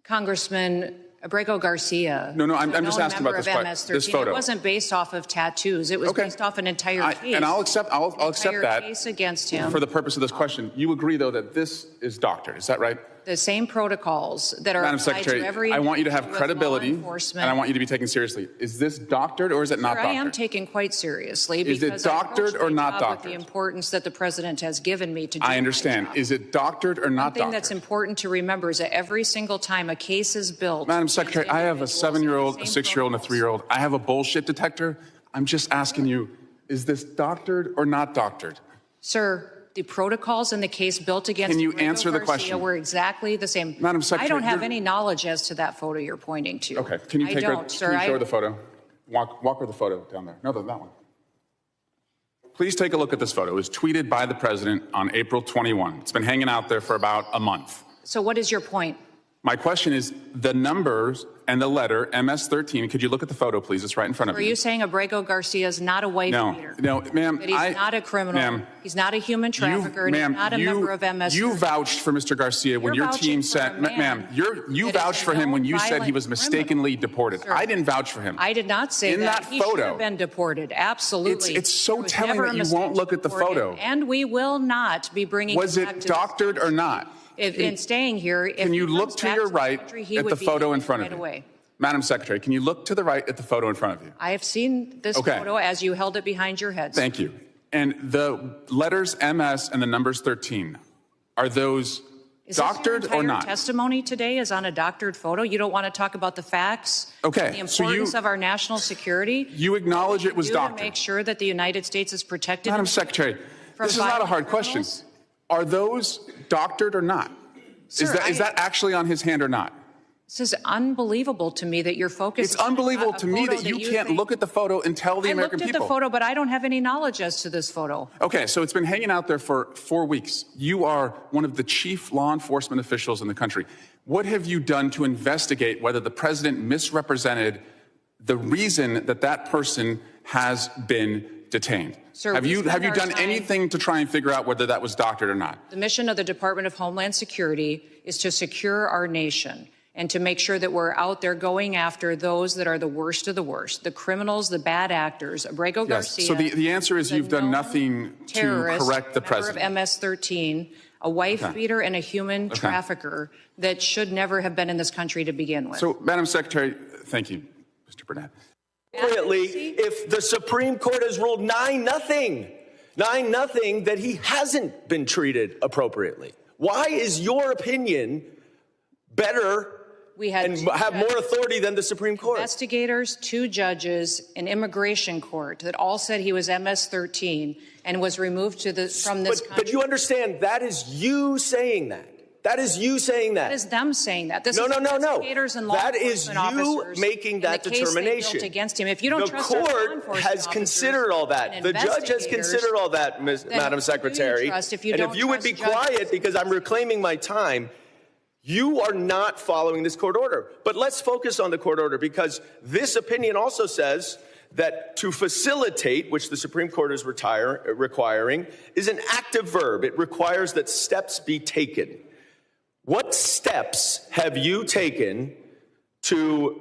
Congressman Abrego Garcia. No, I'm just asking about this photo. It wasn't based off of tattoos. It was based off an entire case. And I'll accept that case against him. For the purpose of this question. You agree, though, that this is doctored. Is that right? The same protocols that are Madam applied Secretary, to every I want you to have individual credibility, enforcement. and I want you to be taken seriously. Is this doctored or is it not doctored? I am taken quite seriously. Is it doctored or not doctored? With the importance that the president has given me to do I understand. Is it doctored or not doctored? One thing that's important to remember is that every single time a case is built. Madam Secretary, I have a 7-year-old, a 6-year-old, and a 3-year-old. I have a bullshit detector. I'm just asking you, is this doctored or not doctored? Sir, The protocols in the case built against Can you Abrego answer the Garcia question? were exactly the same. Madam Secretary, I don't have you're- any knowledge as to that photo you're pointing to. Okay, can you I take her? don't, sir. Can you show her the photo? Walk her the photo down there. No, that one. Please take a look at this photo. It was tweeted by the president on April 21. It's been hanging out there for about a month. So what is your point? My question is the numbers and the letter MS-13. Could you look at the photo, please? It's right in front of Are you. you saying Abrego Garcia is not a wife beater? No, ma'am. That he's not a criminal. Ma'am, He's not a human trafficker. And he's not a member of MS. You vouched for Mr. Garcia when You're your team vouching for said, a man ma'am, you that is vouched a for him when known you said he was violent mistakenly deported. Sir, I didn't vouch for him. I did not say In that He should photo, have been deported. Absolutely. It's so There was telling never that a you mistake won't look at the deport him, photo. And we will not be bringing Was him back it to doctored or not? in staying here. If Can you he look comes to back your the right country, he at would the be photo in deported front of right you? away. Madam Secretary, can you look to the right at the photo in front of you? I have seen this Okay. photo as you held it behind your heads. Thank you. And the letters MS and the numbers 13, are those Is doctored this your or entire not? testimony today is on a doctored photo? You don't want to talk about the facts? Okay, The so importance of our national security? You acknowledge it was Do doctored. to make sure that the United States is protected? Madam Secretary, from this is not a hard violent question. criminals? Are those doctored or not? Sir, is that actually on his hand or not? This is unbelievable to me that you're focused. It's unbelievable on to me that you can't look at the photo and tell the American I looked at people. the photo, but I don't have any knowledge as to this photo. Okay, so it's been hanging out there for 4 weeks. You are one of the chief law enforcement officials in the country. What have you done to investigate whether the president misrepresented the reason that that person has been detained? Sir, have we you spend our done time- anything to try and figure out whether that was doctored or not? The mission of the Department of Homeland Security is to secure our nation and to make sure that we're out there going after those that are the worst of the worst, the criminals, the bad actors. Abrego Garcia. So the answer is you've done nothing to terrorist, correct the member president. of MS-13, a wife Okay. beater and a human Okay. trafficker that should never have been in this country to begin with. So, Madam Secretary, thank you, Mr. Burnett. Appropriately, if the Supreme Court has ruled 9-0, that he hasn't been treated appropriately. Why is your opinion better We had and two have more judges, authority than the Supreme Court? investigators, 2 judges, an immigration court that all said he was MS-13 and was removed from this country. But you understand, that is you saying that. That is you saying that. That is them saying that. This No, is no, no, no. investigators and law That is enforcement you officers making in that the case they determination. built against him. If you don't the trust our law court enforcement has officers considered all that. and The judge has investigators, considered all that, then Madam who do you Secretary. trust if you And don't if you would be trust judges? quiet because I'm reclaiming my time, you are not following this court order. But let's focus on the court order because this opinion also says that to facilitate, which the Supreme Court is requiring, is an active verb. It requires that steps be taken. What steps have you taken to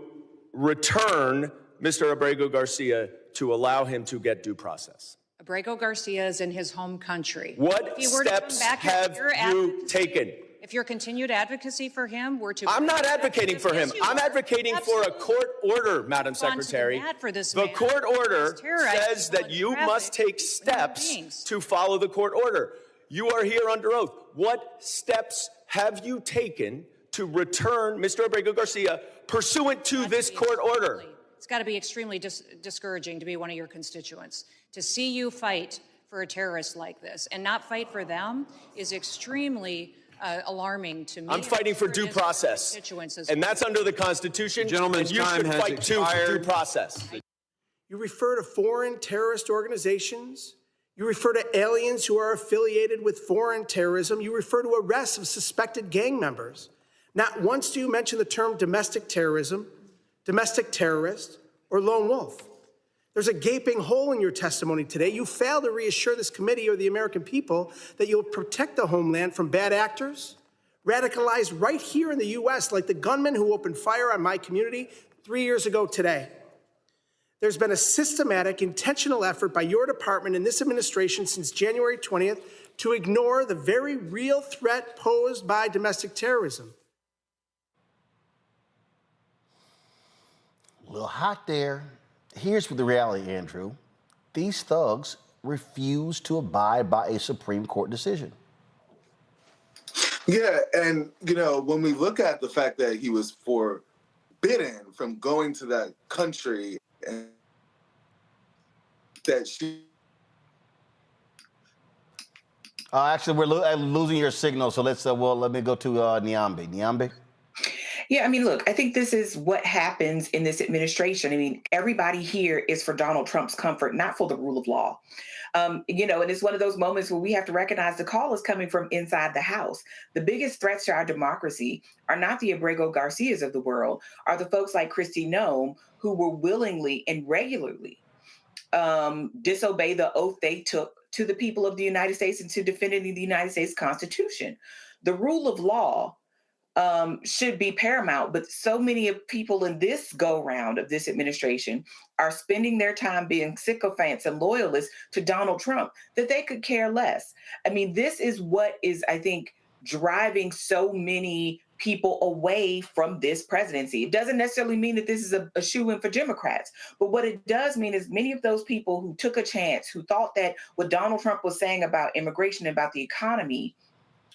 return Mr. Abrego Garcia to allow him to get due process? Abrego Garcia is in his home country. What If he were to come steps back, have you taken? If your continued advocacy for him were to... I'm not advocating for him. Yes, you I'm are. advocating for a court order, Madam Gone to the Secretary. mat for this The man. court order He's terrorizing says that people in you traffic. must take steps to follow the court order. You are here under oath. What steps have you taken to return Mr. Abrego Garcia pursuant to this court order? It's got to be extremely discouraging to be one of your constituents. To see you fight for a terrorist like this and not fight for them is extremely alarming to me. I'm fighting for due process, and that's under the Constitution. Gentleman's and you time should has fight due expired. process. You refer to foreign terrorist organizations. You refer to aliens who are affiliated with foreign terrorism. You refer to arrests of suspected gang members. Not once do you mention the term domestic terrorism, domestic terrorist, or lone wolf. There's a gaping hole in your testimony today. You fail to reassure this committee or the American people that you'll protect the homeland from bad actors, radicalized right here in the U.S., like the gunman who opened fire on my community 3 years ago today. There's been a systematic, intentional effort by your department and this administration since January 20th to ignore the very real threat posed by domestic terrorism. A little hot there. Here's the reality, Andrew. These thugs refuse to abide by a Supreme Court decision. Yeah, and when we look at the fact that he was forbidden from going to that country, and that Actually, we're losing your signal, so let me go to Nyambe. Nyambe? Yeah, I mean, look, I think this is what happens in this administration. I mean, everybody here is for Donald Trump's comfort, not for the rule of law. And it's one of those moments where we have to recognize the call is coming from inside the House. The biggest threats to our democracy are not the Abrego Garcias of the world, are the folks like Kristi Noem who will willingly and regularly disobey the oath they took to the people of the United States and to defending the United States Constitution. The rule of law should be paramount, but so many of people in this go-round of this administration are spending their time being sycophants and loyalists to Donald Trump that they could care less. I mean, this is what is, I think, driving so many people away from this presidency. It doesn't necessarily mean that this is a shoo-in for Democrats, but what it does mean is many of those people who took a chance, who thought that what Donald Trump was saying about immigration and about the economy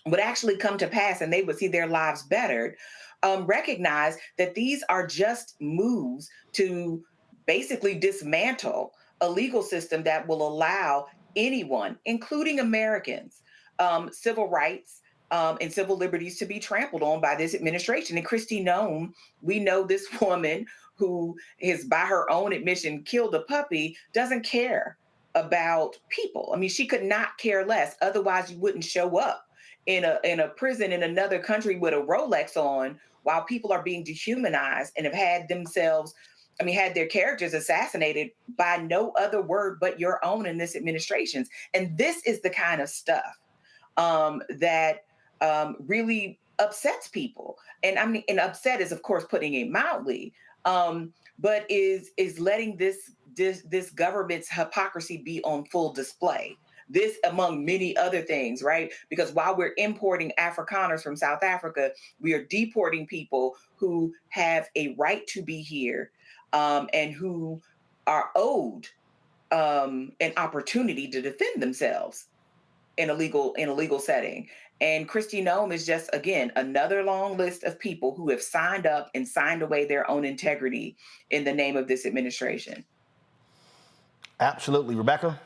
would actually come to pass and they would see their lives bettered, recognize that these are just moves to basically dismantle a legal system that will allow anyone, including Americans, civil rights and civil liberties to be trampled on by this administration. And Kristi Noem, we know this woman who is, by her own admission, killed a puppy, doesn't care about people. I mean, she could not care less. Otherwise, you wouldn't show up in a prison in another country with a Rolex on while people are being dehumanized and have had their characters assassinated by no other word but your own in this administration. And this is the kind of stuff that really upsets people. And I mean, and upset is, of course, putting it mildly, but is letting this government's hypocrisy be on full display. This among many other things, right? Because while we're importing Afrikaners from South Africa, we are deporting people who have a right to be here and who are owed an opportunity to defend themselves in a legal setting. And Kristi Noem is just, again, another long list of people who have signed up and signed away their own integrity in the name of this administration. Absolutely. Rebecca?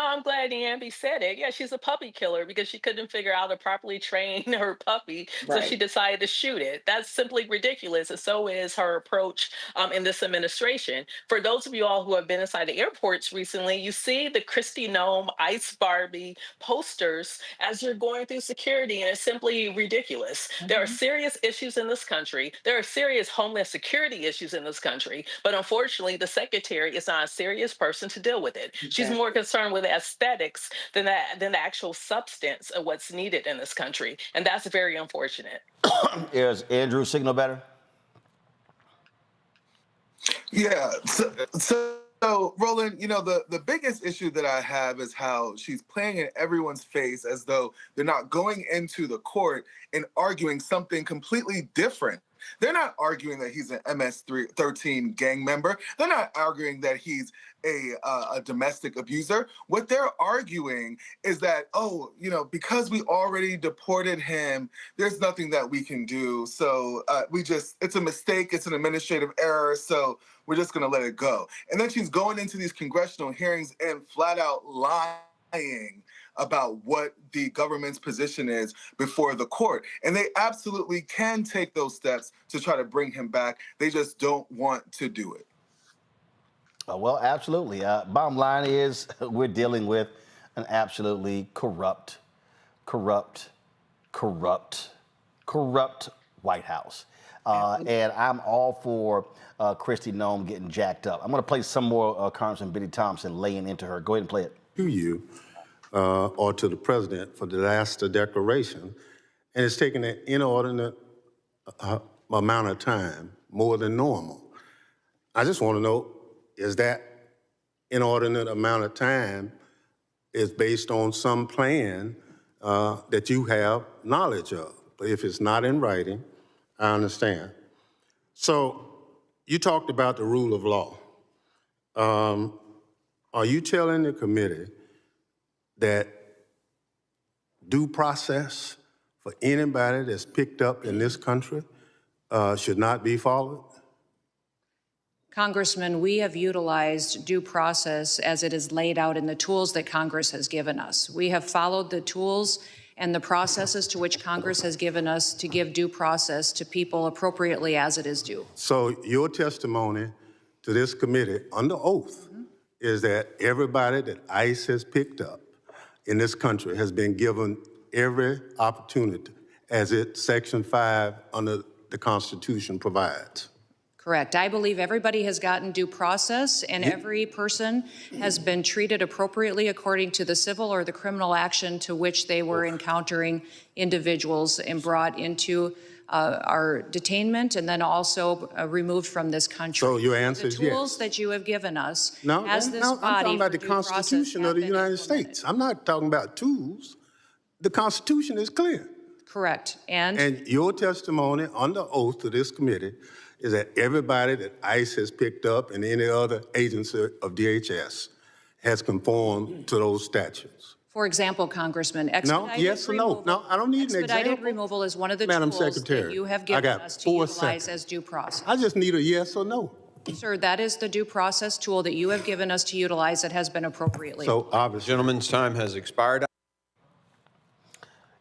I'm glad Nyambe said it. Yeah, she's a puppy killer because she couldn't figure out how to properly train her puppy, so she decided to shoot it. That's simply ridiculous, and so is her approach in this administration. For those of you all who have been inside the airports recently, you see the Kristi Noem Ice Barbie posters as you're going through security, and it's simply ridiculous. There are serious issues in this country. There are serious homeland security issues in this country, but unfortunately, the secretary is not a serious person to deal with it. She's more concerned with aesthetics than the actual substance of what's needed in this country, and that's very unfortunate. Is Andrew's signal better? Yeah. So Roland, the biggest issue that I have is how she's playing in everyone's face as though they're not going into the court and arguing something completely different. They're not arguing that he's an MS-13 gang member. They're not arguing that he's a domestic abuser. What they're arguing is that, because we already deported him, there's nothing that we can do. So it's a mistake. It's an administrative error. So we're just going to let it go. And then she's going into these congressional hearings and flat out lying about what the government's position is before the court. And they absolutely can take those steps to try to bring him back. They just don't want to do it. Well, absolutely. Bottom line is we're dealing with an absolutely corrupt White House. And I'm all for Kristi Noem getting jacked up. I'm going to play some more Congressman Biddy Thompson laying into her. Go ahead and play it. To you or to the president for the last declaration, and it's taken an inordinate amount of time, more than normal. I just want to know, is that inordinate amount of time is based on some plan that you have knowledge of? But if it's not in writing, I understand. So you talked about the rule of law. Are you telling the committee that due process for anybody that's picked up in this country should not be followed? Congressman, we have utilized due process as it is laid out in the tools that Congress has given us. We have followed the tools and the processes to which Congress has given us to give due process to people appropriately as it is due. So your testimony to this committee under oath is that everybody that ICE has picked up in this country has been given every opportunity as Section 5 under the Constitution provides. Correct. I believe everybody has gotten due process and every person has been treated appropriately according to the civil or the criminal action to which they were encountering individuals and brought into our detainment and then also removed from this country. So your answer is yes. The tools that you have given us as this I'm body talking about the for due process Constitution of the United States. I'm not talking about tools. The Constitution is clear. Correct. And your testimony under oath to this committee is that everybody that ICE has picked up and any other agency of DHS has conformed to those statutes. For example, Congressman, yes or no? No, I don't need an example. Expedited removal is one of the Madam tools Secretary, that you have given us to utilize as due process. I just need a yes or no. Sir, that is the due process tool that you have given us to utilize that has been appropriately. So obviously, gentleman's time has expired.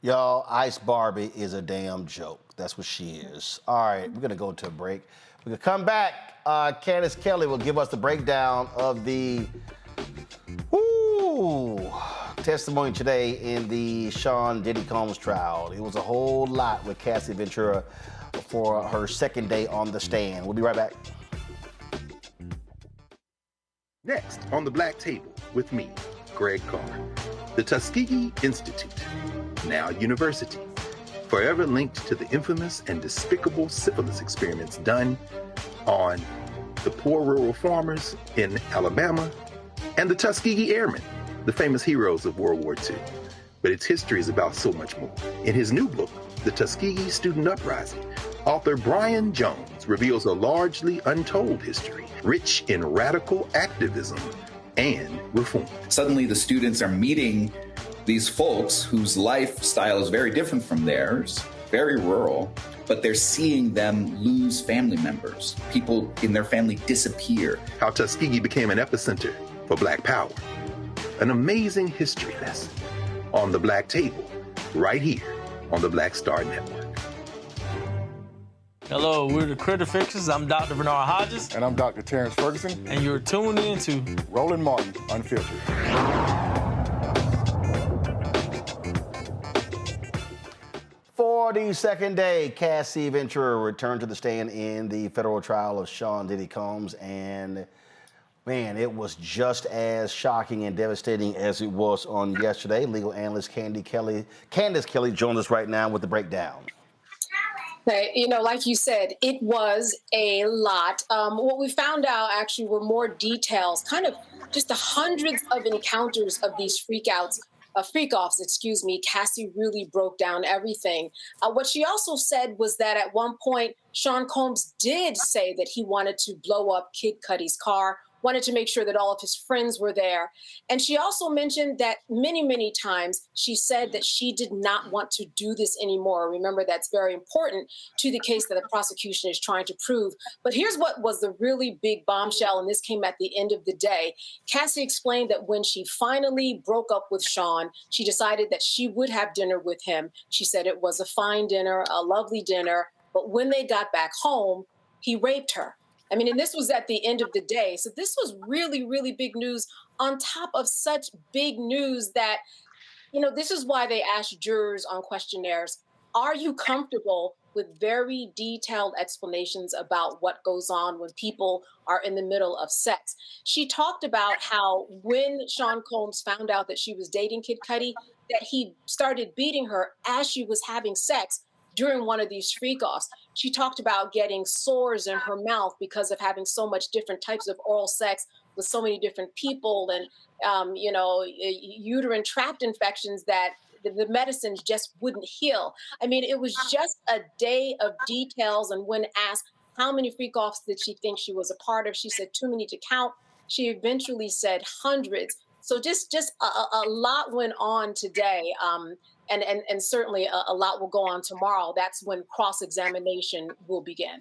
Y'all, Ice Barbie is a damn joke. That's what she is. All right, we're going to go to a break. We're going to come back. Candace Kelley will give us the breakdown of the testimony today in the Sean Diddy Combs trial. It was a whole lot with Cassie Ventura for her second day on the stand. We'll be right back. Next on the Black Table with me, Greg Carr. The Tuskegee Institute, now university, forever linked to the infamous and despicable syphilis experiments done on the poor rural farmers in Alabama and the Tuskegee Airmen, the famous heroes of World War II. But its history is about so much more. In his new book, The Tuskegee Student Uprising, author Brian Jones reveals a largely untold history, rich in radical activism and reform. Suddenly the students are meeting these folks whose lifestyle is very different from theirs, very rural, but they're seeing them lose family members. People in their family disappear. How Tuskegee became an epicenter for Black power. An amazing history lesson on the Black Table, right here on the Black Star Network. Hello, we're the Critter Fixers. I'm Dr. Bernard Hodges. And I'm Dr. Terrence Ferguson. And you're tuned in to Roland Martin Unfiltered. For the second day, Cassie Ventura returned to the stand in the federal trial of Sean Diddy Combs. And man, it was just as shocking and devastating as it was on yesterday. Legal analyst Candace Kelley joins us right now with the breakdown. You know, like you said, it was a lot. What we found out actually were more details, kind of just the hundreds of encounters of these freak-offs, Cassie really broke down everything. What she also said was that at one point, Sean Combs did say that he wanted to blow up Kid Cudi's car, wanted to make sure that all of his friends were there. And she also mentioned that many, many times she said that she did not want to do this anymore. Remember, that's very important to the case that the prosecution is trying to prove. But here's what was the really big bombshell, and this came at the end of the day. Cassie explained that when she finally broke up with Sean, she decided that she would have dinner with him. She said it was a fine dinner, a lovely dinner, but when they got back home, he raped her. I mean, and this was at the end of the day. So this was really, really big news on top of such big news that, you know, this is why they asked jurors on questionnaires, are you comfortable with very detailed explanations about what goes on when people are in the middle of sex? She talked about how when Sean Combs found out that she was dating Kid Cudi, that he started beating her as she was having sex during one of these freak-offs. She talked about getting sores in her mouth because of having so much different types of oral sex with so many different people and, uterine tract infections that the medicines just wouldn't heal. I mean, it was just a day of details. And when asked how many freak-offs did she think she was a part of, she said too many to count. She eventually said hundreds. So just a lot went on today. And certainly a lot will go on tomorrow. That's when cross-examination will begin.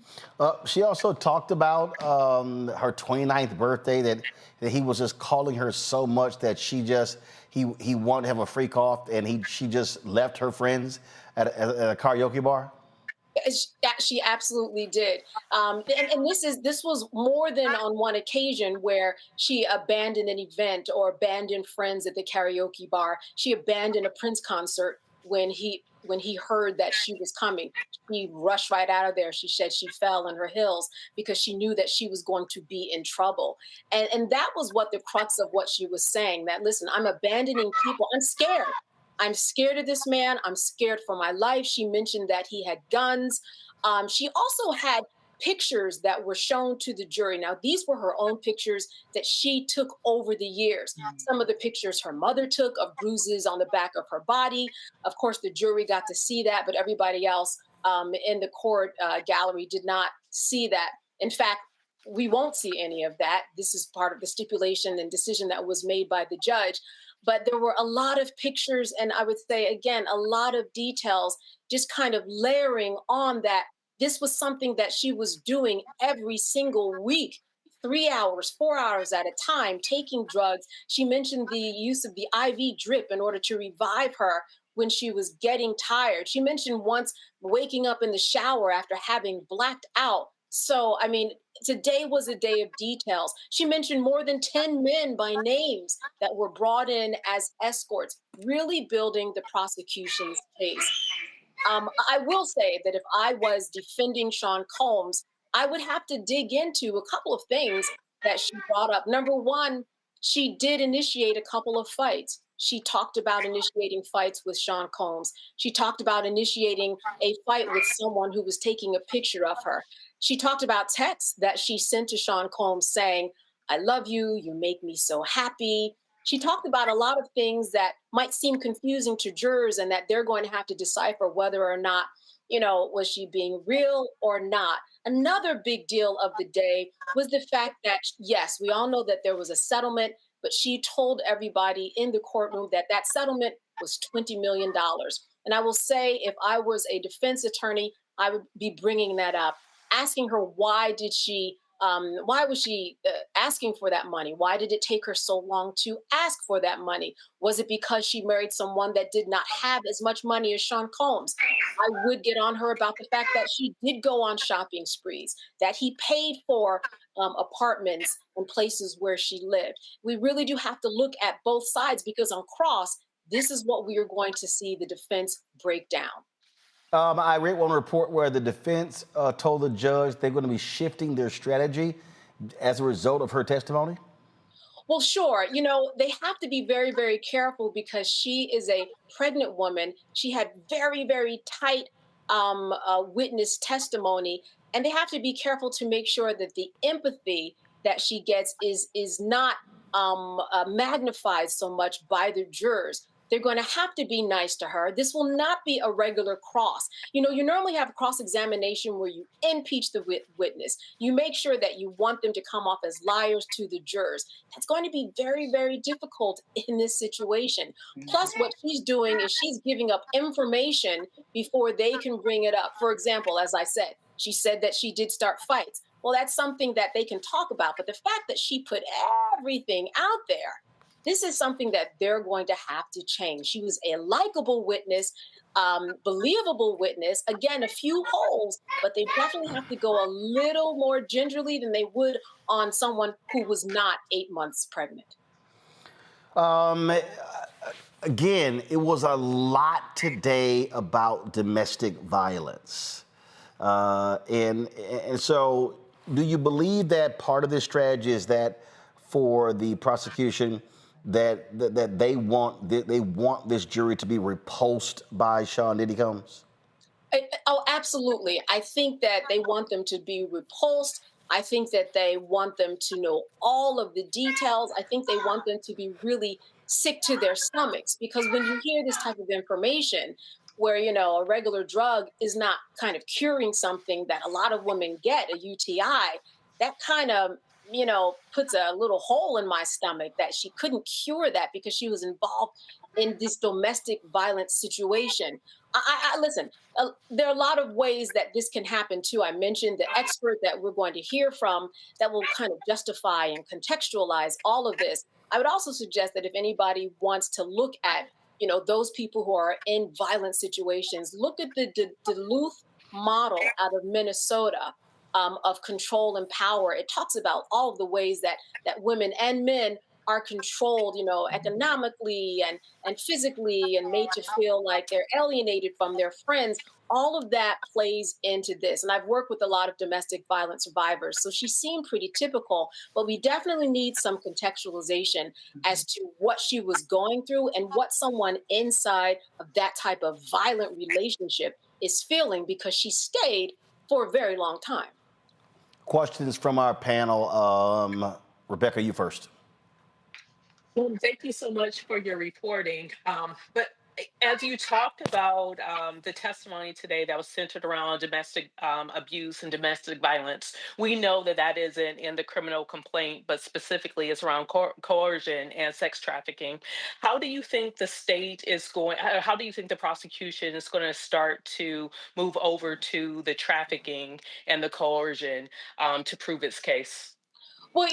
She also talked about her 29th birthday, that he was just calling her so much that he wanted to have a freak off, and she just left her friends at a karaoke bar. She absolutely did. And this was more than on one occasion where she abandoned an event or abandoned friends at the karaoke bar. She abandoned a Prince concert when he heard that she was coming. She rushed right out of there. She said she fell in her heels because she knew that she was going to be in trouble. And that was what the crux of what she was saying, that, listen, I'm abandoning people. I'm scared. I'm scared of this man. I'm scared for my life. She mentioned that he had guns. She also had pictures that were shown to the jury. Now, these were her own pictures that she took over the years. Some of the pictures her mother took of bruises on the back of her body. Of course, the jury got to see that, but everybody else in the court gallery did not see that. In fact, we won't see any of that. This is part of the stipulation and decision that was made by the judge. But there were a lot of pictures, and I would say, again, a lot of details just kind of layering on that. This was something that she was doing every single week, 3 hours, 4 hours at a time, taking drugs. She mentioned the use of the IV drip in order to revive her when she was getting tired. She mentioned once waking up in the shower after having blacked out. So, I mean, today was a day of details. She mentioned more than 10 men by names that were brought in as escorts, really building the prosecution's case. I will say that if I was defending Sean Combs, I would have to dig into a couple of things that she brought up. Number one, she did initiate a couple of fights. She talked about initiating fights with Sean Combs. She talked about initiating a fight with someone who was taking a picture of her. She talked about texts that she sent to Sean Combs saying, I love you, you make me so happy. She talked about a lot of things that might seem confusing to jurors and that they're going to have to decipher whether or not, was she being real or not. Another big deal of the day was the fact that, yes, we all know that there was a settlement, but she told everybody in the courtroom that that settlement was $20 million. And I will say, if I was a defense attorney, I would be bringing that up, asking her why was she asking for that money? Why did it take her so long to ask for that money? Was it because she married someone that did not have as much money as Sean Combs? I would get on her about the fact that she did go on shopping sprees, that he paid for apartments and places where she lived. We really do have to look at both sides, because on cross, this is what we are going to see the defense break down. I read one report where the defense told the judge they're going to be shifting their strategy as a result of her testimony. Well, sure. They have to be very, very careful because she is a pregnant woman. She had very, very tight witness testimony, and they have to be careful to make sure that the empathy that she gets is not magnified so much by the jurors. They're going to have to be nice to her. This will not be a regular cross. You normally have a cross-examination where you impeach the witness. You make sure that you want them to come off as liars to the jurors. That's going to be very, very difficult in this situation. Plus, what she's doing is she's giving up information before they can bring it up. For example, as I said, she said that she did start fights. Well, that's something that they can talk about. But the fact that she put everything out there, this is something that they're going to have to change. She was a likable witness, believable witness. Again, a few holes, but they definitely have to go a little more gingerly than they would on someone who was not 8 months pregnant. Again, it was a lot today about domestic violence. And so do you believe that part of this strategy is that for the prosecution, that they want this jury to be repulsed by Sean Diddy Combs? Oh, absolutely. I think that they want them to be repulsed. I think that they want them to know all of the details. I think they want them to be really sick to their stomachs, because when you hear this type of information where, a regular drug is not kind of curing something that a lot of women get, a UTI, that kind of puts a little hole in my stomach that she couldn't cure that because she was involved in this domestic violence situation. I listen, there are a lot of ways that this can happen too. I mentioned the expert that we're going to hear from that will kind of justify and contextualize all of this. I would also suggest that if anybody wants to look at, those people who are in violent situations, look at the Duluth model out of Minnesota of control and power. It talks about all of the ways that women and men are controlled, economically and physically, and made to feel like they're alienated from their friends. All of that plays into this. And I've worked with a lot of domestic violence survivors, so she seemed pretty typical, but we definitely need some contextualization as to what she was going through and what someone inside of that type of violent relationship is feeling, because she stayed for a very long time. Questions from our panel. Rebecca, you first. Well, thank you so much for your reporting. But as you talked about the testimony today that was centered around domestic abuse and domestic violence, we know that that isn't in the criminal complaint, but specifically it's around coercion and sex trafficking. How do you think the state is going, how do you think the prosecution is going to start to move over to the trafficking and the coercion to prove its case? Well,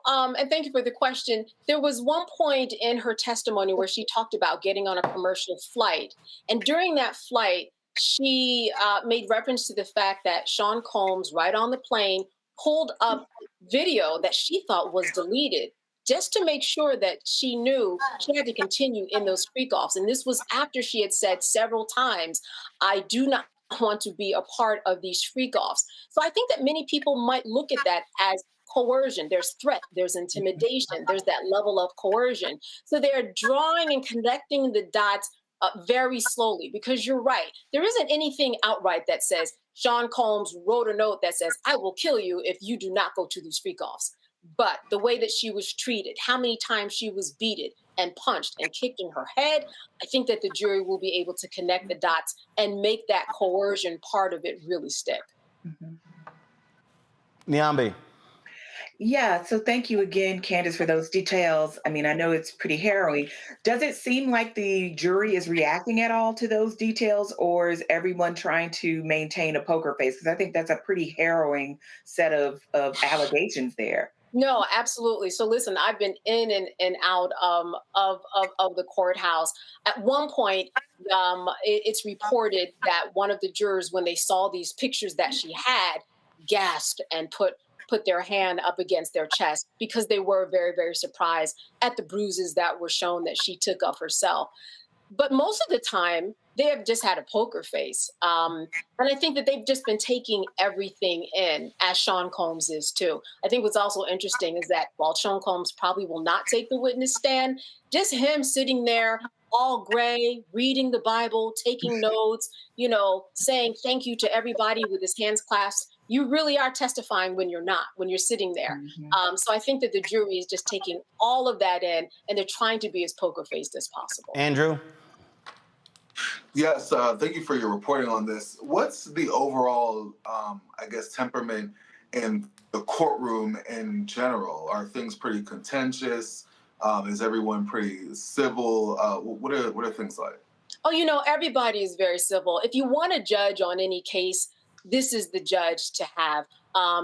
and thank you for the question. There was one point in her testimony where she talked about getting on a commercial flight. And during that flight, she made reference to the fact that Sean Combs, right on the plane, pulled up video that she thought was deleted just to make sure that she knew she had to continue in those freak-offs. And this was after she had said several times, I do not want to be a part of these freak-offs. So I think that many people might look at that as coercion. There's threat, there's intimidation, there's that level of coercion. So they're drawing and connecting the dots very slowly, because you're right. There isn't anything outright that says Sean Combs wrote a note that says, I will kill you if you do not go to these freak-offs. But the way that she was treated, how many times she was beaten and punched and kicked in her head, I think that the jury will be able to connect the dots and make that coercion part of it really stick. Nyambe. Yeah, so thank you again, Candace, for those details. I mean, I know it's pretty harrowing. Does it seem like the jury is reacting at all to those details, or is everyone trying to maintain a poker face? Because I think that's a pretty harrowing set of allegations there. No, absolutely. So listen, I've been in and out of the courthouse. At one point, it's reported that one of the jurors, when they saw these pictures that she had, gasped and put their hand up against their chest, because they were very, very surprised at the bruises that were shown that she took of herself. But most of the time, they have just had a poker face. And I think that they've just been taking everything in, as Sean Combs is too. I think what's also interesting is that while Sean Combs probably will not take the witness stand, just him sitting there all gray, reading the Bible, taking notes, saying thank you to everybody with his hands clasped. You really are testifying when you're not, when you're sitting there. So I think that the jury is just taking all of that in, and they're trying to be as poker-faced as possible. Andrew? Yes, thank you for your reporting on this. What's the overall, temperament in the courtroom in general? Are things pretty contentious? Is everyone pretty civil? What are things like? Oh, everybody is very civil. If you want to judge on any case, this is the judge to have.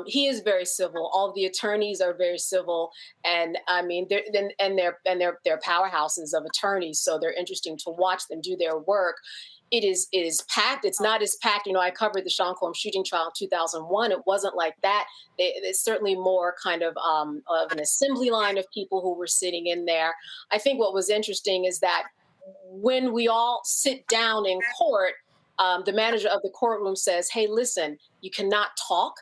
He is very civil. All the attorneys are very civil, and I mean, they're powerhouses of attorneys, so they're interesting to watch them do their work. It is packed. It's not as packed. I covered the Sean Combs shooting trial in 2001. It wasn't like that. It's certainly more kind of an assembly line of people who were sitting in there. I think what was interesting is that when we all sit down in court, the manager of the courtroom says, hey, listen, you cannot talk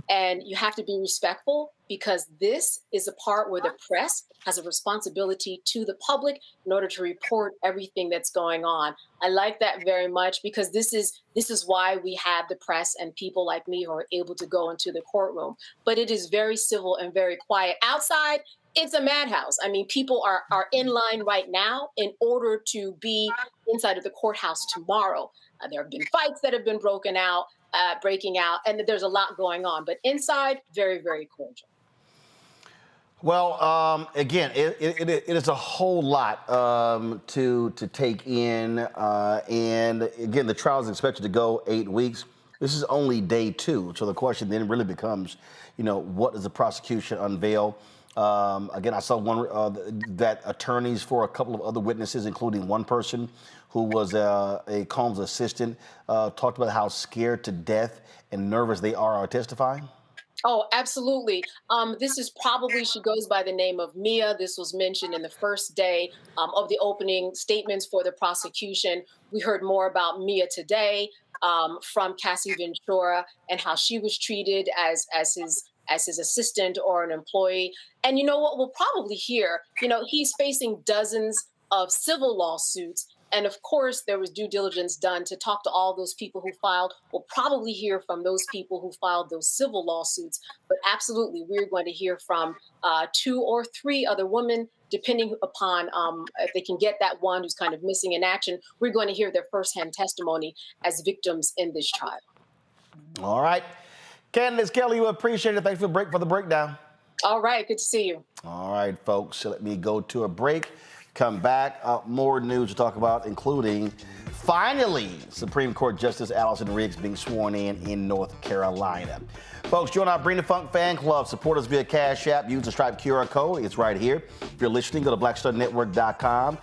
and you have to be respectful, because this is a part where the press has a responsibility to the public in order to report everything that's going on. I like that very much, because this is why we have the press and people like me who are able to go into the courtroom. But it is very civil and very quiet. Outside, it's a madhouse. I mean, people are in line right now in order to be inside of the courthouse tomorrow. There have been fights that have been breaking out, and there's a lot going on. But inside, very, very cordial. Well, again, it is a whole lot to take in, and again, the trial is expected to go 8 weeks. This is only day 2, so the question then really becomes, what does the prosecution unveil? Again, I saw one that attorneys for a couple of other witnesses, including one person who was a Combs assistant, talked about how scared to death and nervous they are testifying. Oh, absolutely. This is probably, she goes by the name of Mia. This was mentioned in the first day of the opening statements for the prosecution. We heard more about Mia today from Cassie Ventura and how she was treated as his assistant or an employee. And you know what we'll probably hear, he's facing dozens of civil lawsuits. And of course, there was due diligence done to talk to all those people who filed. We'll probably hear from those people who filed those civil lawsuits. But absolutely, we're going to hear from 2 or 3 other women, depending upon if they can get that one who's kind of missing in action. We're going to hear their firsthand testimony as victims in this trial. All right. Candace Kelley, we appreciate it. Thanks for the breakdown. All right. Good to see you. All right, folks. So let me go to a break. Come back. More news to talk about, including finally Supreme Court Justice Allison Riggs being sworn in North Carolina. Folks, join our Bring the Funk fan club. Support us via Cash App. Use the Stripe QR code. It's right here. If you're listening, go to blackstarnetwork.com.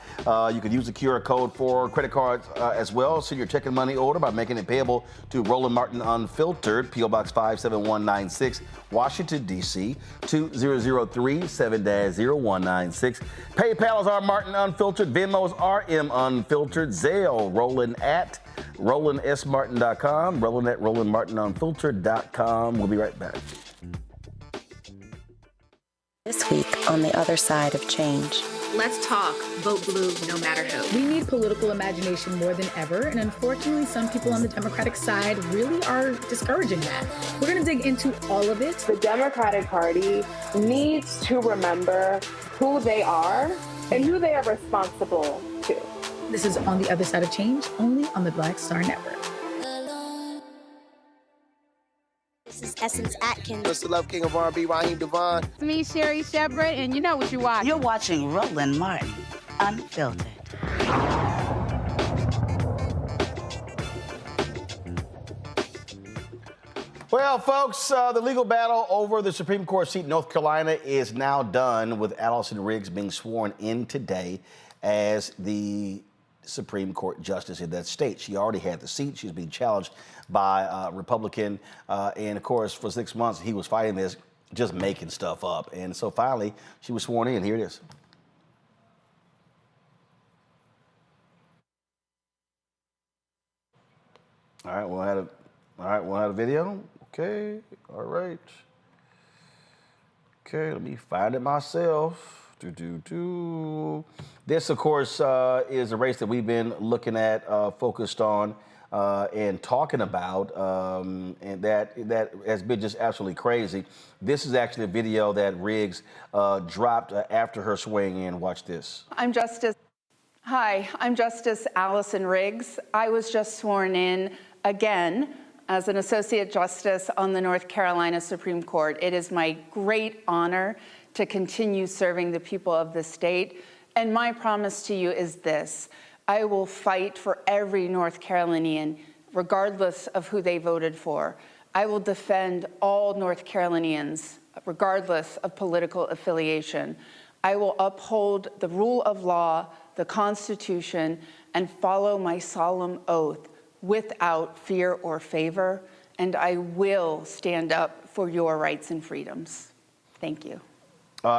You can use the QR code for credit cards as well. Send your check and money order by making it payable to Roland Martin Unfiltered, P.O. Box 57196, Washington, D.C. 20037 7-0196. PayPal is R Martin Unfiltered. Venmo is RM Unfiltered. Zelle, Roland at RolandSMartin.com. Roland at RolandMartinUnfiltered.com. We'll be right back. This week on The Other Side of Change. Let's talk. Vote blue no matter who. We need political imagination more than ever, and unfortunately, some people on the Democratic side really are discouraging that. We're going to dig into all of it. The Democratic Party needs to remember who they are and who they are responsible to. This is On the Other Side of Change, only on the Black Star Network. This is Essence Atkins. It's the Love King of R&B, Raheem Devon. It's me, Sherry Shepard, and you know what you watch. You're watching Roland Martin Unfiltered. Well, folks, the legal battle over the Supreme Court seat in North Carolina is now done, with Allison Riggs being sworn in today as the Supreme Court justice in that state. She already had the seat. She's being challenged by a Republican. And of course, for 6 months, he was fighting this, just making stuff up. And so finally, she was sworn in. Here it is. All right, we'll have a video. Okay, all right. Okay, let me find it myself. This, of course, is a race that we've been looking at, focused on, and talking about, and that has been just absolutely crazy. This is actually a video that Riggs dropped after her swearing in. Watch this. I'm Justice Allison Riggs. I was just sworn in again as an Associate Justice on the North Carolina Supreme Court. It is my great honor to continue serving the people of the state. And my promise to you is this: I will fight for every North Carolinian, regardless of who they voted for. I will defend all North Carolinians, regardless of political affiliation. I will uphold the rule of law, the Constitution, and follow my solemn oath without fear or favor. And I will stand up for your rights and freedoms. Thank you.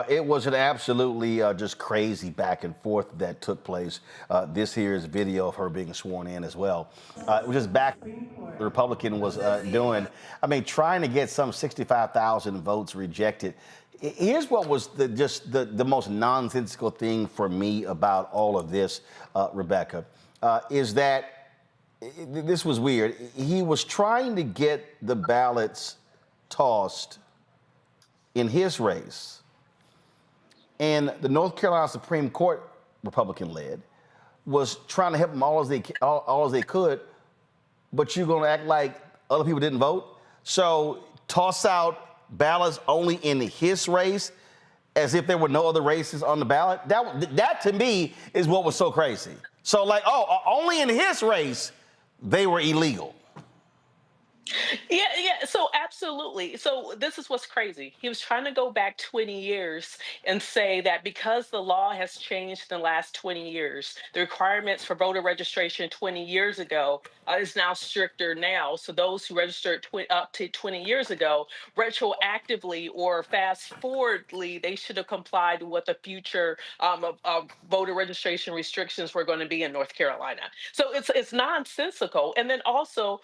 It was an absolutely just crazy back and forth that took place. This here is video of her being sworn in as well. It was just back the Republican was doing. I mean, trying to get some 65,000 votes rejected. Here's what was the most nonsensical thing for me about all of this, Rebecca, is that this was weird. He was trying to get the ballots tossed in his race. And the North Carolina Supreme Court, Republican-led, was trying to help them all as they could, but you're going to act like other people didn't vote? So toss out ballots only in his race as if there were no other races on the ballot. That to me is what was so crazy. So like, only in his race, they were illegal. Yeah. So absolutely. So this is what's crazy. He was trying to go back 20 years and say that because the law has changed in the last 20 years, the requirements for voter registration 20 years ago is now stricter now. So those who registered up to 20 years ago, retroactively or fast forwardly, they should have complied with what the future of voter registration restrictions were going to be in North Carolina. So it's nonsensical. And then also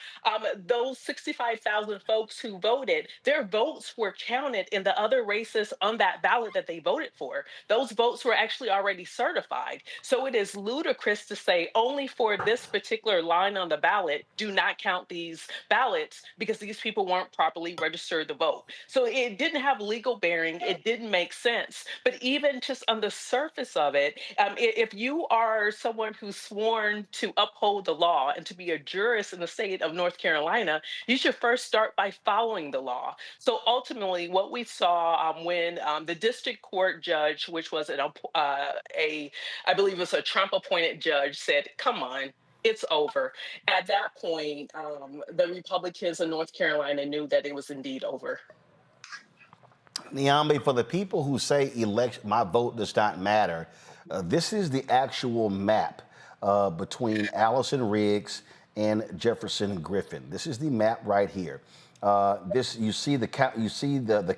those 65,000 folks who voted, their votes were counted in the other races on that ballot that they voted for. Those votes were actually already certified. So it is ludicrous to say only for this particular line on the ballot, do not count these ballots because these people weren't properly registered to vote. So it didn't have legal bearing. It didn't make sense. But even just on the surface of it, if you are someone who's sworn to uphold the law and to be a jurist in the state of North Carolina, you should first start by following the law. So ultimately, what we saw when the district court judge, which was I believe it was a Trump-appointed judge, said, "Come on, it's over." At that point, the Republicans in North Carolina knew that it was indeed over. Niambi, for the people who say my vote does not matter, this is the actual map between Allison Riggs and Jefferson Griffin. This is the map right here. You see the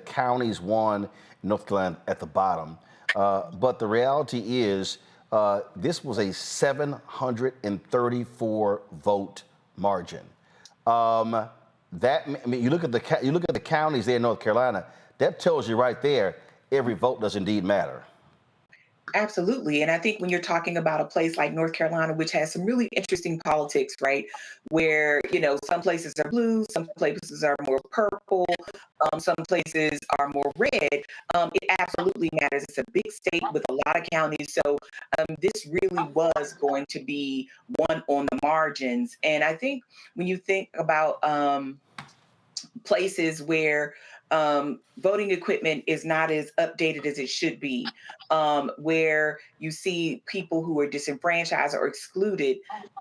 counties won in North Carolina at the bottom, but the reality is this was a 734 vote margin. You look at the counties there in North Carolina. That tells you right there, every vote does indeed matter. Absolutely. And I think when you're talking about a place like North Carolina, which has some really interesting politics, right, where, some places are blue, some places are more purple, some places are more red, it absolutely matters. It's a big state with a lot of counties. So this really was going to be one on the margins. And I think when you think about places where voting equipment is not as updated as it should be, where you see people who are disenfranchised or excluded,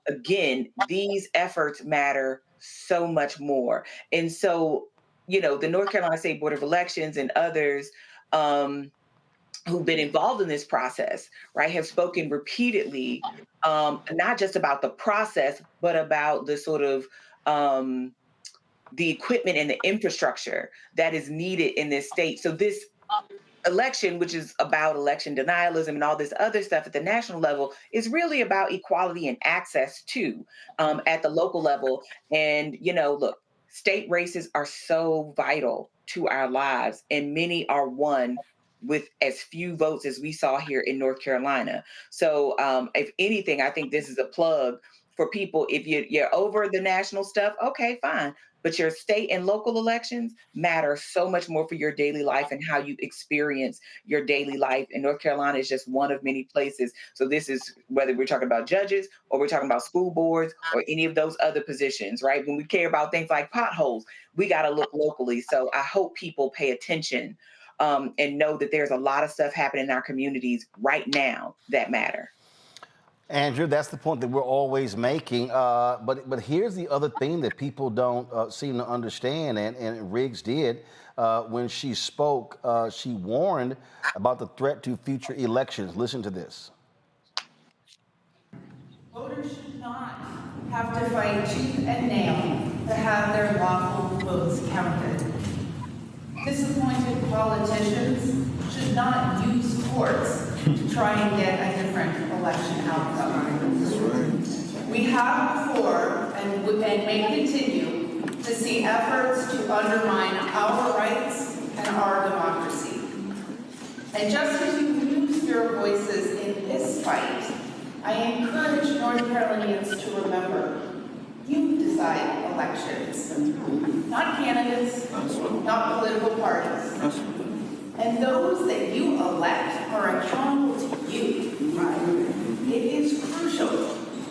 again, these efforts matter so much more. And so, the North Carolina State Board of Elections and others who've been involved in this process, right, have spoken repeatedly, not just about the process, but about the sort of the equipment and the infrastructure that is needed in this state. So this election, which is about election denialism and all this other stuff at the national level, is really about equality and access to at the local level. And, look, state races are so vital to our lives, and many are won with as few votes as we saw here in North Carolina. So if anything, I think this is a plug for people. If you're over the national stuff, okay, fine. But your state and local elections matter so much more for your daily life and how you experience your daily life. And North Carolina is just one of many places. So this is whether we're talking about judges or we're talking about school boards or any of those other positions, right? When we care about things like potholes, we got to look locally. So I hope people pay attention and know that there's a lot of stuff happening in our communities right now that matter. Andrew, that's the point that we're always making. But here's the other thing that people don't seem to understand, and Riggs did. When she spoke, she warned about the threat to future elections. Listen to this. Voters should not have to fight tooth and nail to have their lawful votes counted. Disappointed politicians should not use courts to try and get a different election outcome. That's right. We have before and may continue to see efforts to undermine our rights and our democracy. And just as you use your voices in this fight, I encourage North Carolinians to remember, you decide elections, not candidates, not political parties. And those that you elect are accountable to you. It is crucial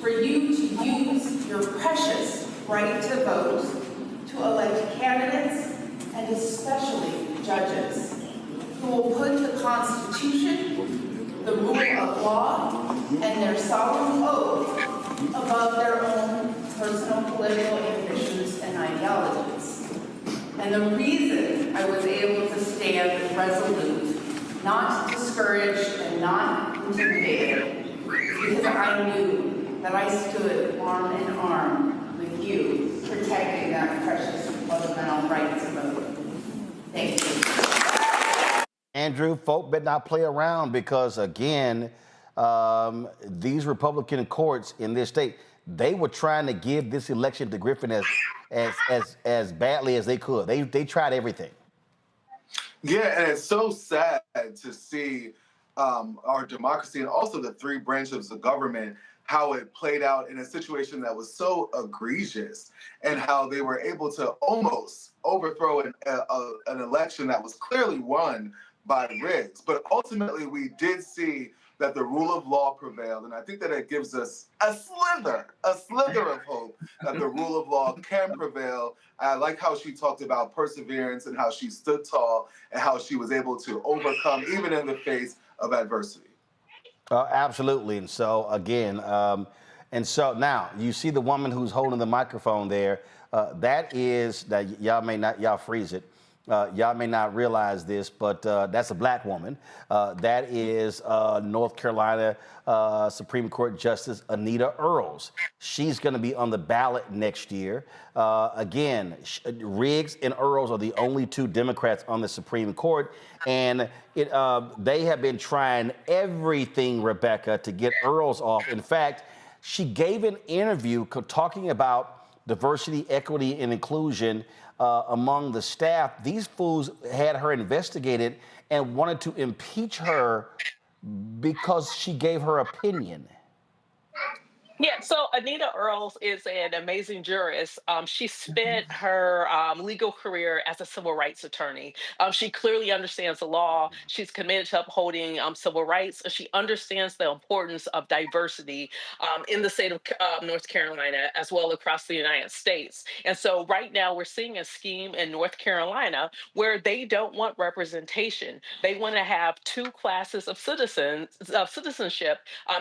for you to use your precious right to vote to elect candidates and especially judges who will put the Constitution, the rule of law, and their solemn oath above their own personal political ambitions and ideologies. And the reason I was able to stand resolute, not discouraged and not intimidated, is because I knew that I stood arm in arm with you, protecting that precious fundamental right to vote. Thank you. Andrew, folk better not play around because, again, these Republican courts in this state, they were trying to give this election to Griffin as badly as they could. They tried everything. Yeah, and it's so sad to see our democracy and also the three branches of government, how it played out in a situation that was so egregious and how they were able to almost overthrow an election that was clearly won by rigs. But ultimately, we did see that the rule of law prevailed. And I think that it gives us a slither of hope that the rule of law can prevail. I like how she talked about perseverance and how she stood tall and how she was able to overcome even in the face of adversity. Absolutely. And so, again, and so now you see the woman who's holding the microphone there. That is, that y'all freeze it. Y'all may not realize this, but that's a black woman. That is North Carolina Supreme Court Justice Anita Earls. She's going to be on the ballot next year. Again, Riggs and Earls are the only two Democrats on the Supreme Court. And they have been trying everything, Rebecca, to get Earls off. In fact, she gave an interview talking about diversity, equity, and inclusion among the staff. These fools had her investigated and wanted to impeach her because she gave her opinion. Yeah, so Anita Earls is an amazing jurist. She spent her legal career as a civil rights attorney. She clearly understands the law. She's committed to upholding civil rights. She understands the importance of diversity in the state of North Carolina, as well across the United States. And so right now we're seeing a scheme in North Carolina where they don't want representation. They want to have two classes of citizenship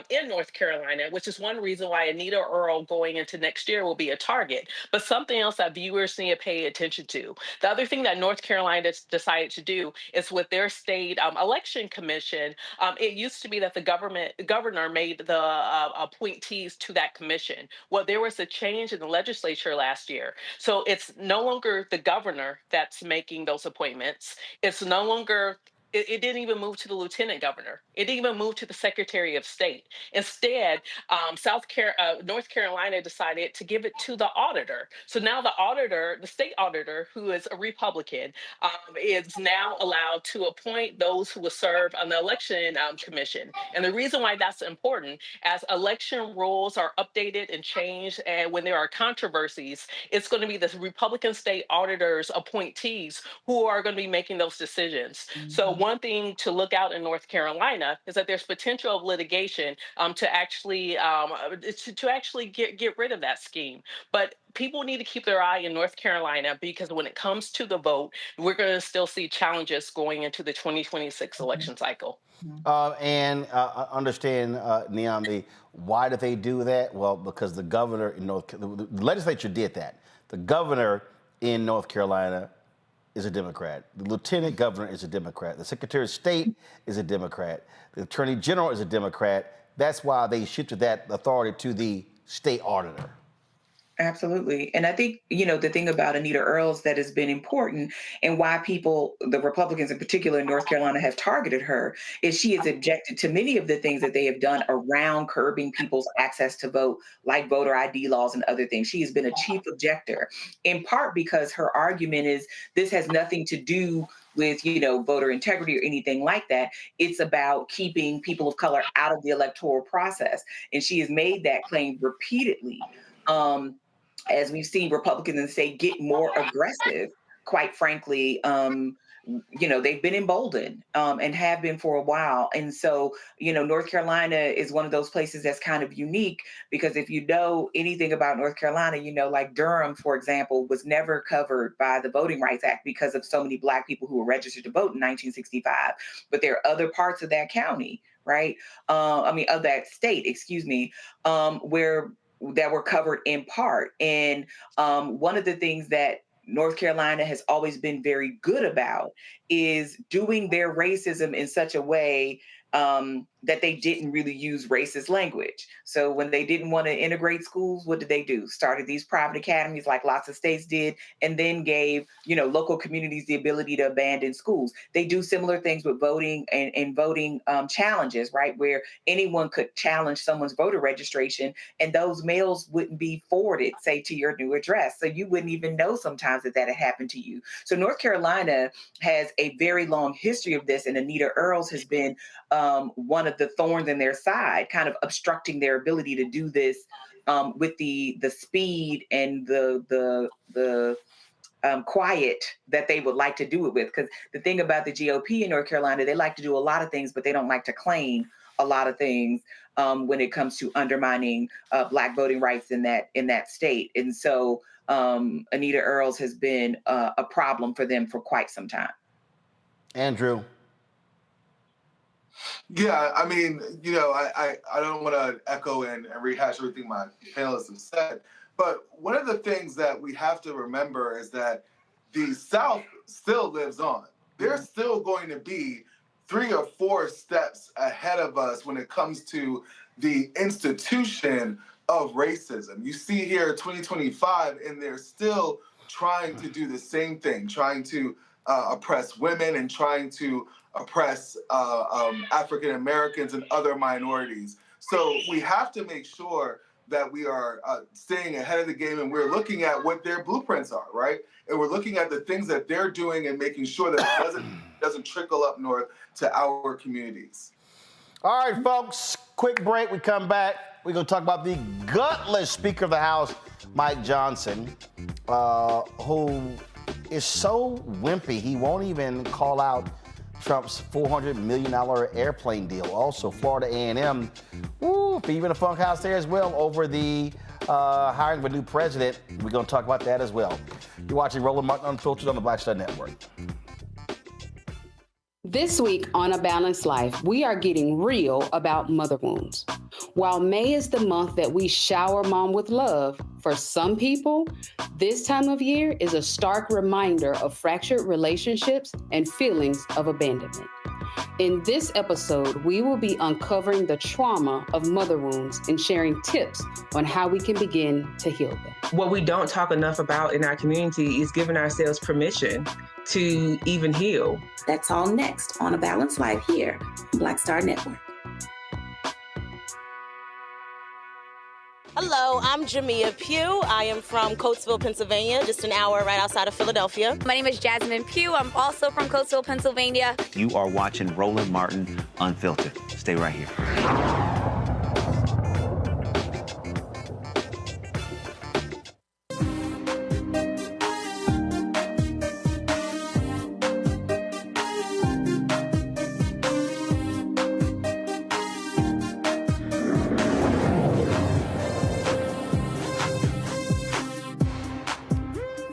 in North Carolina, which is one reason why Anita Earl going into next year will be a target, but something else that viewers need to pay attention to. The other thing that North Carolina decided to do is with their state election commission, it used to be that the governor made the appointees to that commission. Well, there was a change in the legislature last year. So it's no longer the governor that's making those appointments. It's no longer it didn't even move to the lieutenant governor. It didn't even move to the secretary of state. Instead, North Carolina decided to give it to the auditor. So now the auditor, the state auditor, who is a Republican, is now allowed to appoint those who will serve on the election commission. And the reason why that's important, as election rules are updated and changed, and when there are controversies, it's going to be the Republican state auditors appointees who are going to be making those decisions. So one thing to look out in North Carolina is that there's potential of litigation to actually get rid of that scheme. But people need to keep their eye in North Carolina because when it comes to the vote, we're going to still see challenges going into the 2026 election cycle. And understand, Niambi, why did they do that? Well, because the governor in the legislature did that. The governor in North Carolina is a Democrat. The lieutenant governor is a Democrat. The secretary of state is a Democrat. The attorney general is a Democrat. That's why they shifted that authority to the state auditor. Absolutely. And I think, the thing about Anita Earls that has been important and why people, the Republicans in particular in North Carolina, have targeted her is she has objected to many of the things that they have done around curbing people's access to vote, like voter ID laws and other things. She has been a chief objector, in part because her argument is this has nothing to do with, voter integrity or anything like that. It's about keeping people of color out of the electoral process. And she has made that claim repeatedly. As we've seen Republicans in the state get more aggressive, quite frankly, they've been emboldened and have been for a while. And so, North Carolina is one of those places that's kind of unique, because if you know anything about North Carolina, like Durham, for example, was never covered by the Voting Rights Act because of so many Black people who were registered to vote in 1965. But there are other parts of that county, right? Of that state, excuse me, where that were covered in part. And one of the things that North Carolina has always been very good about is doing their racism in such a way that they didn't really use racist language. So when they didn't want to integrate schools, what did they do? Started these private academies like lots of states did, and then gave, local communities the ability to abandon schools. They do similar things with voting and voting challenges, right? Where anyone could challenge someone's voter registration, and those mails wouldn't be forwarded, say, to your new address. So you wouldn't even know sometimes that had happened to you. So North Carolina has a very long history of this, and Anita Earls has been one of the thorns in their side, kind of obstructing their ability to do this with the speed and the quiet that they would like to do it with. Because the thing about the GOP in North Carolina, they like to do a lot of things, but they don't like to claim a lot of things when it comes to undermining Black voting rights in that state. And so Anita Earls has been a problem for them for quite some time. Andrew. Yeah, I don't want to echo and rehash everything my panelists have said, but one of the things that we have to remember is that the South still lives on. There's still going to be 3 or 4 steps ahead of us when it comes to the institution of racism. You see here 2025, and they're still trying to do the same thing, trying to oppress women and trying to oppress African Americans and other minorities. So we have to make sure that we are staying ahead of the game, and we're looking at what their blueprints are, right? And we're looking at the things that they're doing and making sure that it doesn't trickle up north to our communities. All right, folks, quick break. We come back. We're going to talk about the gutless Speaker of the House, Mike Johnson, who is so wimpy he won't even call out Trump's $400 million airplane deal. Also, Florida A&M, even a funk house there as well over the hiring of a new president. We're going to talk about that as well. You're watching Roland Martin Unfiltered on the Black Star Network. This week on A Balanced Life, we are getting real about mother wounds. While May is the month that we shower mom with love, for some people, this time of year is a stark reminder of fractured relationships and feelings of abandonment. In this episode, we will be uncovering the trauma of mother wounds and sharing tips on how we can begin to heal them. What we don't talk enough about in our community is giving ourselves permission to even heal. That's all next on A Balanced Life here on Black Star Network. Hello, I'm Jamia Pugh. I am from Coatesville, Pennsylvania, just an hour right outside of Philadelphia. My name is Jasmine Pugh. I'm also from Coatesville, Pennsylvania. You are watching Roland Martin Unfiltered. Stay right here.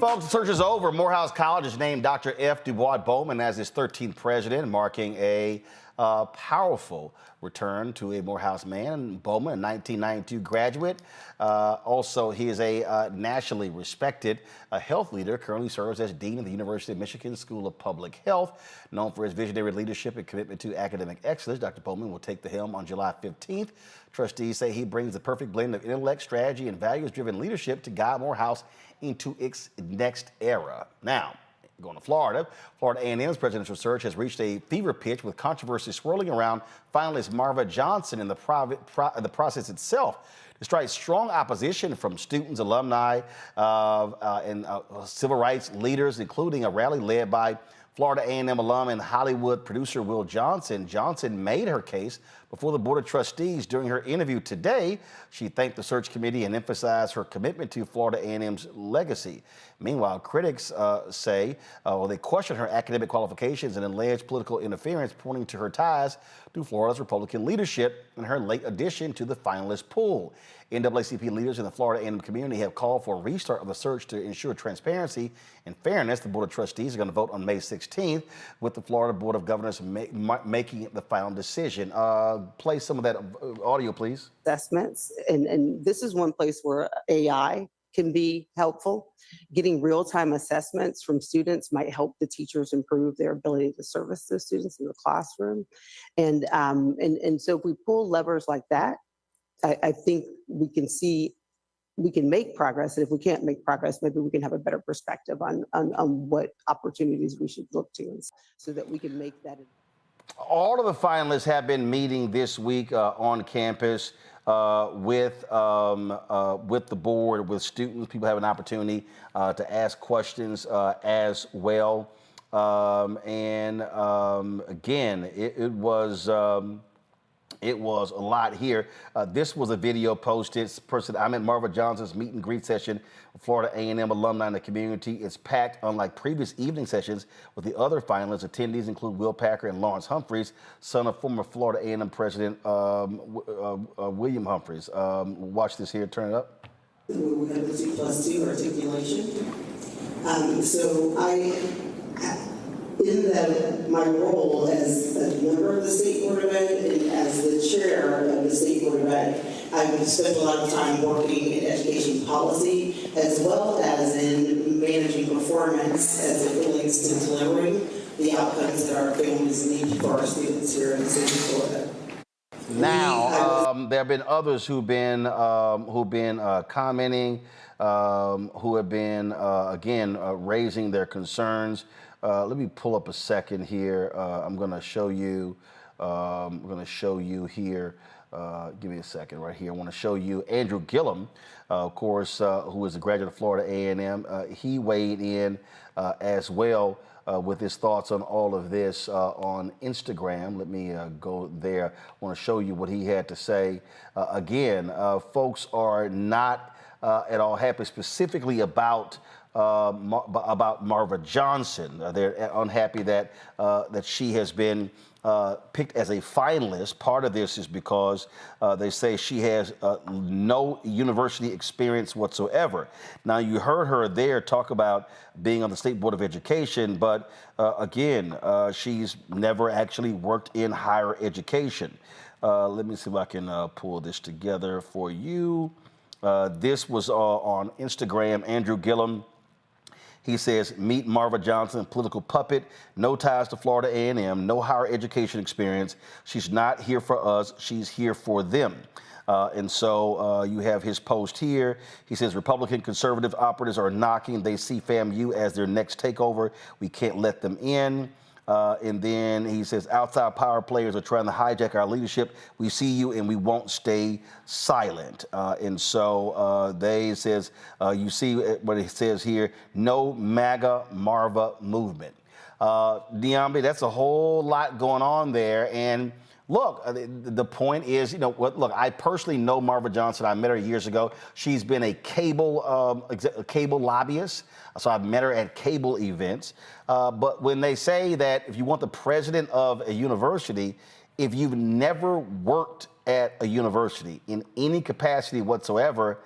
Folks, the search is over. Morehouse College has named Dr. F. DuBois Bowman as its 13th president, marking a powerful return to a Morehouse man. Bowman, a 1992 graduate. Also, he is a nationally respected health leader, currently serves as Dean of the University of Michigan School of Public Health. Known for his visionary leadership and commitment to academic excellence, Dr. Bowman will take the helm on July 15th. Trustees say he brings the perfect blend of intellect, strategy, and values-driven leadership to guide Morehouse into its next era. Now, going to Florida, Florida A&M's presidential search has reached a fever pitch with controversy swirling around finalist Marva Johnson in the process itself. Despite strong opposition from students, alumni, and civil rights leaders, including a rally led by Florida A&M alum and Hollywood producer Will Johnson, Johnson made her case before the Board of Trustees. During her interview today, she thanked the search committee and emphasized her commitment to Florida A&M's legacy. Meanwhile, critics say they question her academic qualifications and alleged political interference, pointing to her ties to Florida's Republican leadership and her late addition to the finalist pool. NAACP leaders in the Florida A&M community have called for a restart of the search to ensure transparency and fairness. The Board of Trustees are going to vote on May 16th, with the Florida Board of Governors making the final decision. Play some of that audio, please. Assessments, and this is one place where AI can be helpful. Getting real-time assessments from students might help the teachers improve their ability to service the students in the classroom. And so if we pull levers like that, I think we can make progress. And if we can't make progress, maybe we can have a better perspective on what opportunities we should look to, so that we can make that. All of the finalists have been meeting this week on campus with the board, with students. People have an opportunity to ask questions as well. Again, it was a lot here. This was a video posted. I'm at Marva Johnson's meet and greet session with Florida A&M alumni in the community. It's packed, unlike previous evening sessions with the other finalists. Attendees include Will Packer and Lawrence Humphreys, son of former Florida A&M President William Humphreys. Watch this here. Turn it up. We have the 2+2 articulation. In my role as a member of the State Board of Ed and as the chair of the State Board of Ed, I've spent a lot of time working in education policy as well as in managing performance as it relates to delivering the outcomes that our families need for our students here in the state of Florida. Now, there have been others who've been commenting, who have been again raising their concerns. Let me pull up a second here. I'm going to show you. I'm going to show you here. Give me a second right here. I want to show you Andrew Gillum, of course, who is a graduate of Florida A&M. He weighed in as well with his thoughts on all of this on Instagram. Let me go there. I want to show you what he had to say. Again, folks are not at all happy, specifically about Marva Johnson. They're unhappy that she has been picked as a finalist. Part of this is because they say she has no university experience whatsoever. Now, you heard her there talk about being on the State Board of Education, but again, she's never actually worked in higher education. Let me see if I can pull this together for you. This was on Instagram. Andrew Gillum. He says, meet Marva Johnson, political puppet, no ties to Florida A&M, no higher education experience. She's not here for us. She's here for them. And so you have his post here. He says, Republican conservative operatives are knocking. They see FAMU as their next takeover. We can't let them in. And then he says, outside power players are trying to hijack our leadership. We see you and we won't stay silent. And so they says, you see what it says here, no MAGA Marva movement. Diambi, that's a whole lot going on there. And look, the point is, look, I personally know Marva Johnson. I met her years ago. She's been a cable lobbyist. So I've met her at cable events. But when they say that if you want the president of a university, if you've never worked at a university in any capacity whatsoever,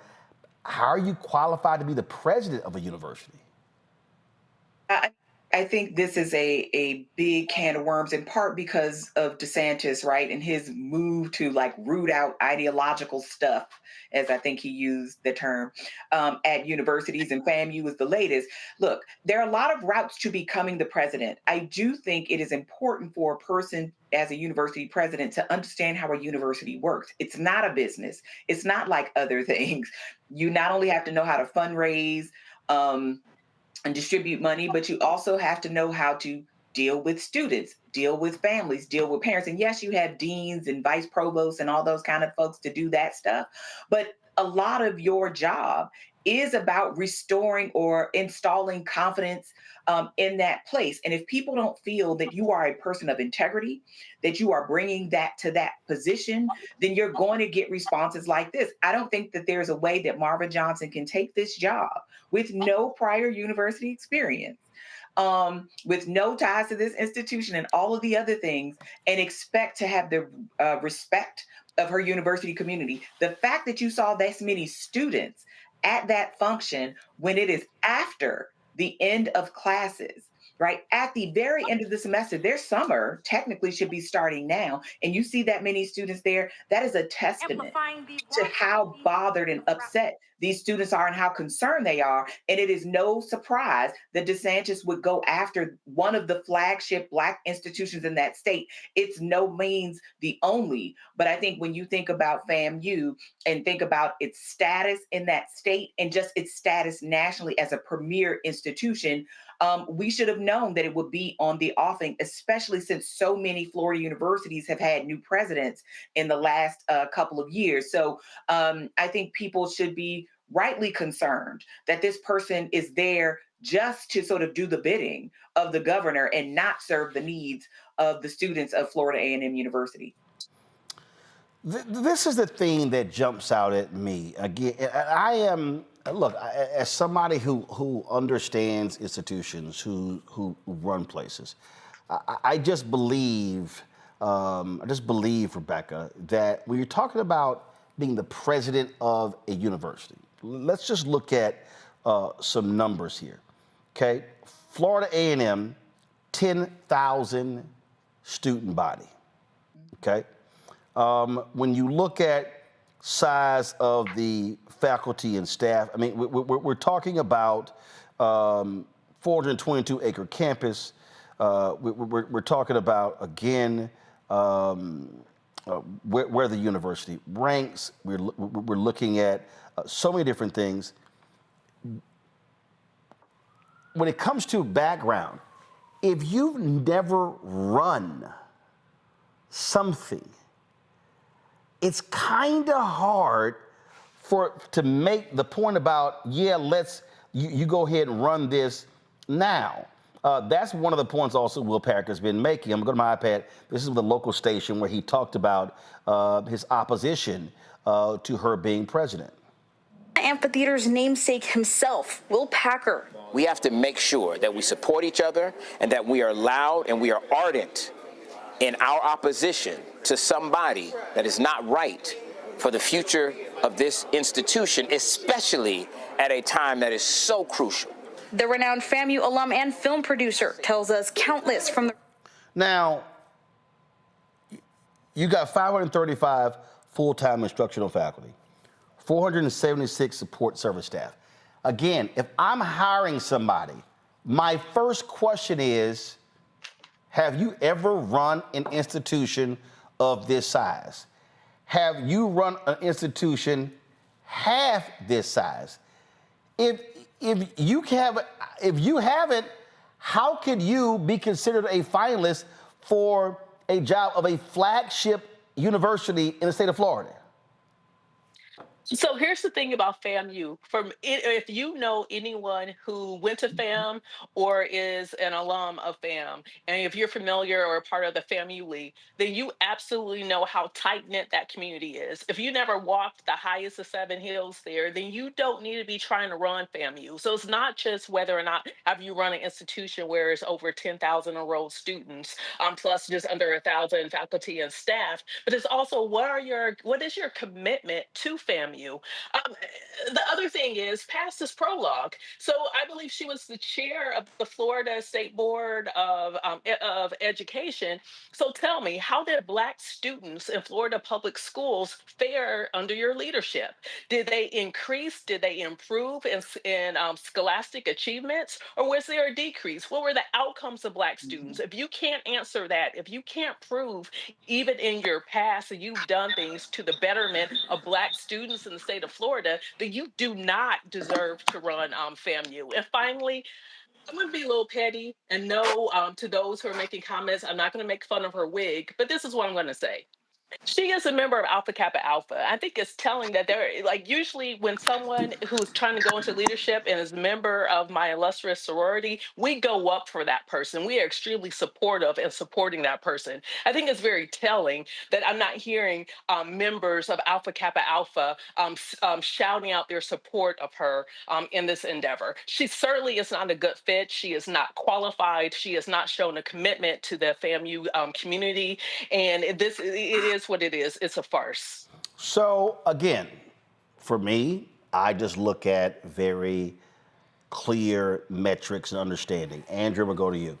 how are you qualified to be the president of a university? I think this is a big can of worms, in part because of DeSantis, right? And his move to root out ideological stuff, as I think he used the term, at universities, and FAMU was the latest. Look, there are a lot of routes to becoming the president. I do think it is important for a person as a university president to understand how a university works. It's not a business. It's not like other things. You not only have to know how to fundraise, and distribute money, but you also have to know how to deal with students, deal with families, deal with parents. And yes, you have deans and vice provosts and all those kind of folks to do that stuff. But a lot of your job is about restoring or installing confidence in that place. And if people don't feel that you are a person of integrity, that you are bringing that to that position, then you're going to get responses like this. I don't think that there's a way that Marva Johnson can take this job with no prior university experience, with no ties to this institution and all of the other things, and expect to have the respect of her university community. The fact that you saw this many students at that function when it is after the end of classes, right? At the very end of the semester, their summer technically should be starting now, and you see that many students there, that is a testament to how bothered and upset these students are and how concerned they are. And it is no surprise that DeSantis would go after one of the flagship Black institutions in that state. It's no means the only, but I think when you think about FAMU and think about its status in that state and just its status nationally as a premier institution, we should have known that it would be on the offing, especially since so many Florida universities have had new presidents in the last couple of years. So I think people should be rightly concerned that this person is there just to sort of do the bidding of the governor and not serve the needs of the students of Florida A&M University. This is the thing that jumps out at me. Again, as somebody who understands institutions, who run places, I just believe, Rebecca, that when you're talking about being the president of a university, let's just look at some numbers here, okay? Florida A&M, 10,000 student body, okay? When you look at size of the faculty and staff, I mean, we're talking about 422-acre campus. We're talking about, again, where the university ranks. We're looking at so many different things. When it comes to background, if you've never run something, it's kind of hard to make the point about, yeah, you go ahead and run this now. That's one of the points also Will Patrick has been making. I'm going to my iPad. This is the local station where he talked about his opposition to her being president. Amphitheater's namesake himself, Will Packer. We have to make sure that we support each other and that we are loud and we are ardent in our opposition to somebody that is not right for the future of this institution, especially at a time that is so crucial. The renowned FAMU alum and film producer tells us countless from the... Now, you got 535 full-time instructional faculty, 476 support service staff. Again, if I'm hiring somebody, my first question is, have you ever run an institution of this size? Have you run an institution half this size? If you haven't, how could you be considered a finalist for a job of a flagship university in the state of Florida? So here's the thing about FAMU. If you know anyone who went to FAM or is an alum of FAM, and if you're familiar or a part of the FAMU League, then you absolutely know how tight-knit that community is. If you never walked the highest of 7 hills there, then you don't need to be trying to run FAMU. So it's not just whether or not have you run an institution where it's over 10,000 enrolled students, plus just under 1,000 faculty and staff, but it's also what is your commitment to FAMU? The other thing is past this prologue. So I believe she was the chair of the Florida State Board of Education. So tell me, how did Black students in Florida public schools fare under your leadership? Did they increase? Did they improve in scholastic achievements? Or was there a decrease? What were the outcomes of Black students? If you can't answer that, if you can't prove even in your past that you've done things to the betterment of Black students in the state of Florida, then you do not deserve to run FAMU. And finally, I'm going to be a little petty and no, to those who are making comments, I'm not going to make fun of her wig, but this is what I'm going to say. She is a member of Alpha Kappa Alpha. I think it's telling that they're like usually when someone who's trying to go into leadership and is a member of my illustrious sorority, we go up for that person. We are extremely supportive and supporting that person. I think it's very telling that I'm not hearing members of Alpha Kappa Alpha shouting out their support of her in this endeavor. She certainly is not a good fit. She is not qualified. She has not shown a commitment to the FAMU community. And it is what it is. It's a farce. So again, for me, I just look at very clear metrics and understanding. Andrew, we'll go to you.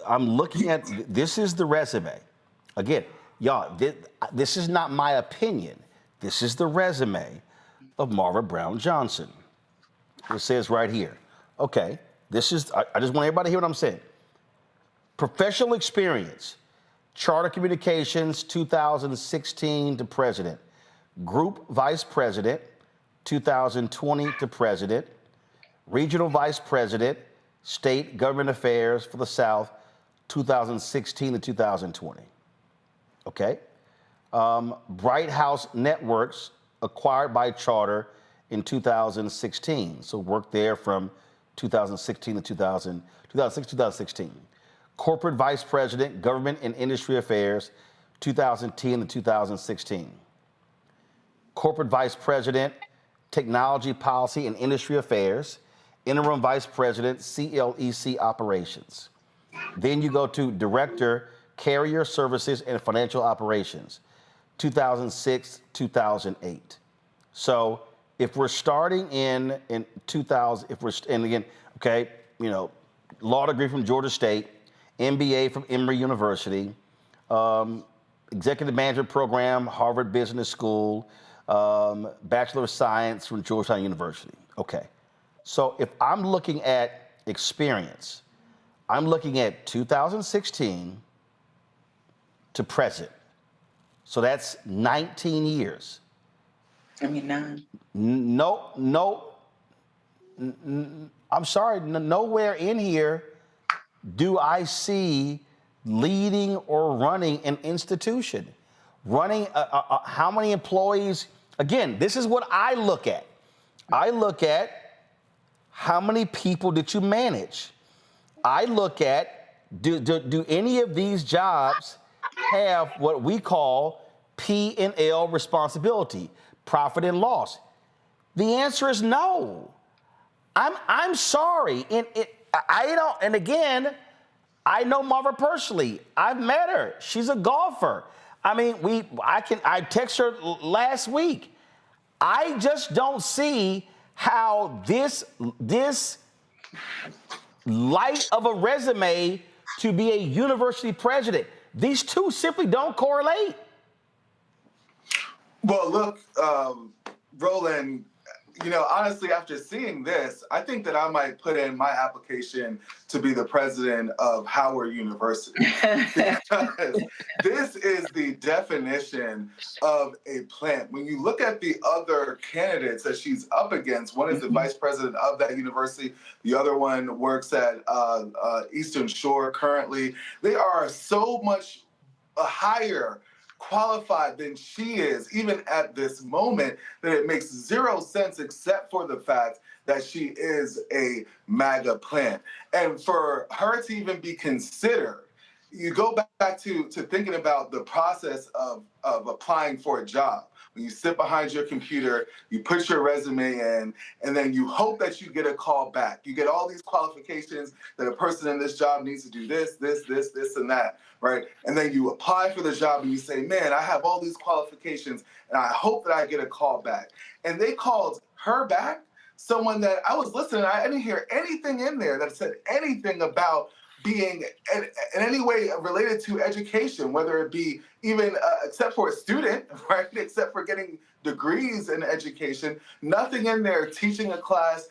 I'm looking at, this is the resume. Again, y'all, this is not my opinion. This is the resume of Marva Brown Johnson. It says right here. Okay, this is, I just want everybody to hear what I'm saying. Professional experience, Charter Communications, 2016 to president. Group Vice President, 2020 to president. Regional Vice President, State Government Affairs for the South, 2016 to 2020. Okay. Bright House Networks, acquired by Charter in 2016. So worked there from 2016 to 2016. Corporate Vice President, Government and Industry Affairs, 2010 to 2016. Corporate Vice President, Technology Policy and Industry Affairs, Interim Vice President, CLEC Operations. Then you go to Director, Carrier Services and Financial Operations, 2006, 2008. So if we're starting in 2000, and again, okay, law degree from Georgia State, MBA from Emory University, Executive Management Program, Harvard Business School, Bachelor of Science from Georgetown University. Okay. So if I'm looking at experience, I'm looking at 2016 to present. So that's 19 years. I mean, 9. No, I'm sorry, nowhere in here do I see leading or running an institution. Running, how many employees? Again, this is what I look at. I look at how many people did you manage? I look at, do any of these jobs have what we call P&L responsibility, profit and loss? The answer is no. I'm sorry. I don't, and again, I know Marva personally. I've met her. She's a golfer. I mean, I text her last week. I just don't see how this light of a resume to be a university president. These two simply don't correlate. Well, look, Roland, honestly, after seeing this, I think that I might put in my application to be the president of Howard University. Because this is the definition of a plant. When you look at the other candidates that she's up against, one is the vice president of that university. The other one works at Eastern Shore currently. They are so much higher qualified than she is, even at this moment, that it makes zero sense except for the fact that she is a MAGA plant. And for her to even be considered, you go back to thinking about the process of applying for a job. When you sit behind your computer, you put your resume in, and then you hope that you get a call back. You get all these qualifications that a person in this job needs to do this, and that, right? And then you apply for the job and you say, man, I have all these qualifications and I hope that I get a call back. And they called her back, someone that I was listening, I didn't hear anything in there that said anything about being in any way related to education, whether it be even except for a student, right? Except for getting degrees in education, nothing in there teaching a class,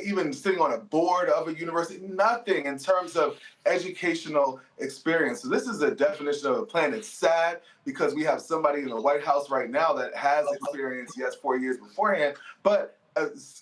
even sitting on a board of a university, nothing in terms of educational experience. So this is a definition of a plan. It's sad because we have somebody in the White House right now that has experience, yes, 4 years beforehand, but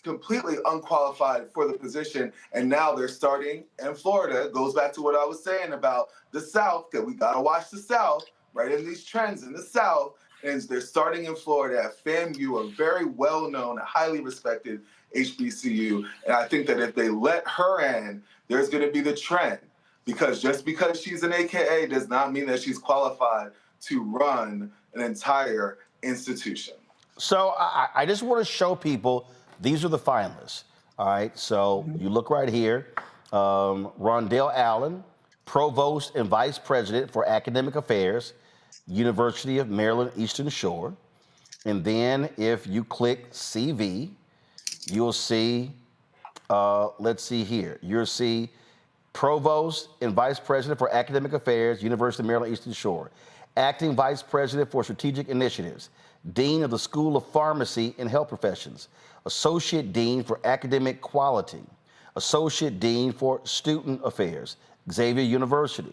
completely unqualified for the position, and now they're starting in Florida. It goes back to what I was saying about the South, that we gotta watch the South, right? And these trends in the South, and they're starting in Florida at FAMU, a very well-known, highly respected HBCU. And I think that if they let her in, there's going to be the trend. Because just because she's an AKA does not mean that she's qualified to run an entire institution. So I just want to show people, these are the finalists. All right, so you look right here. Rondell Allen, Provost and Vice President for Academic Affairs, University of Maryland Eastern Shore. And then if you click CV, you'll see, let's see here, you'll see Provost and Vice President for Academic Affairs, University of Maryland Eastern Shore. Acting Vice President for Strategic Initiatives, Dean of the School of Pharmacy and Health Professions, Associate Dean for Academic Quality, Associate Dean for Student Affairs, Xavier University.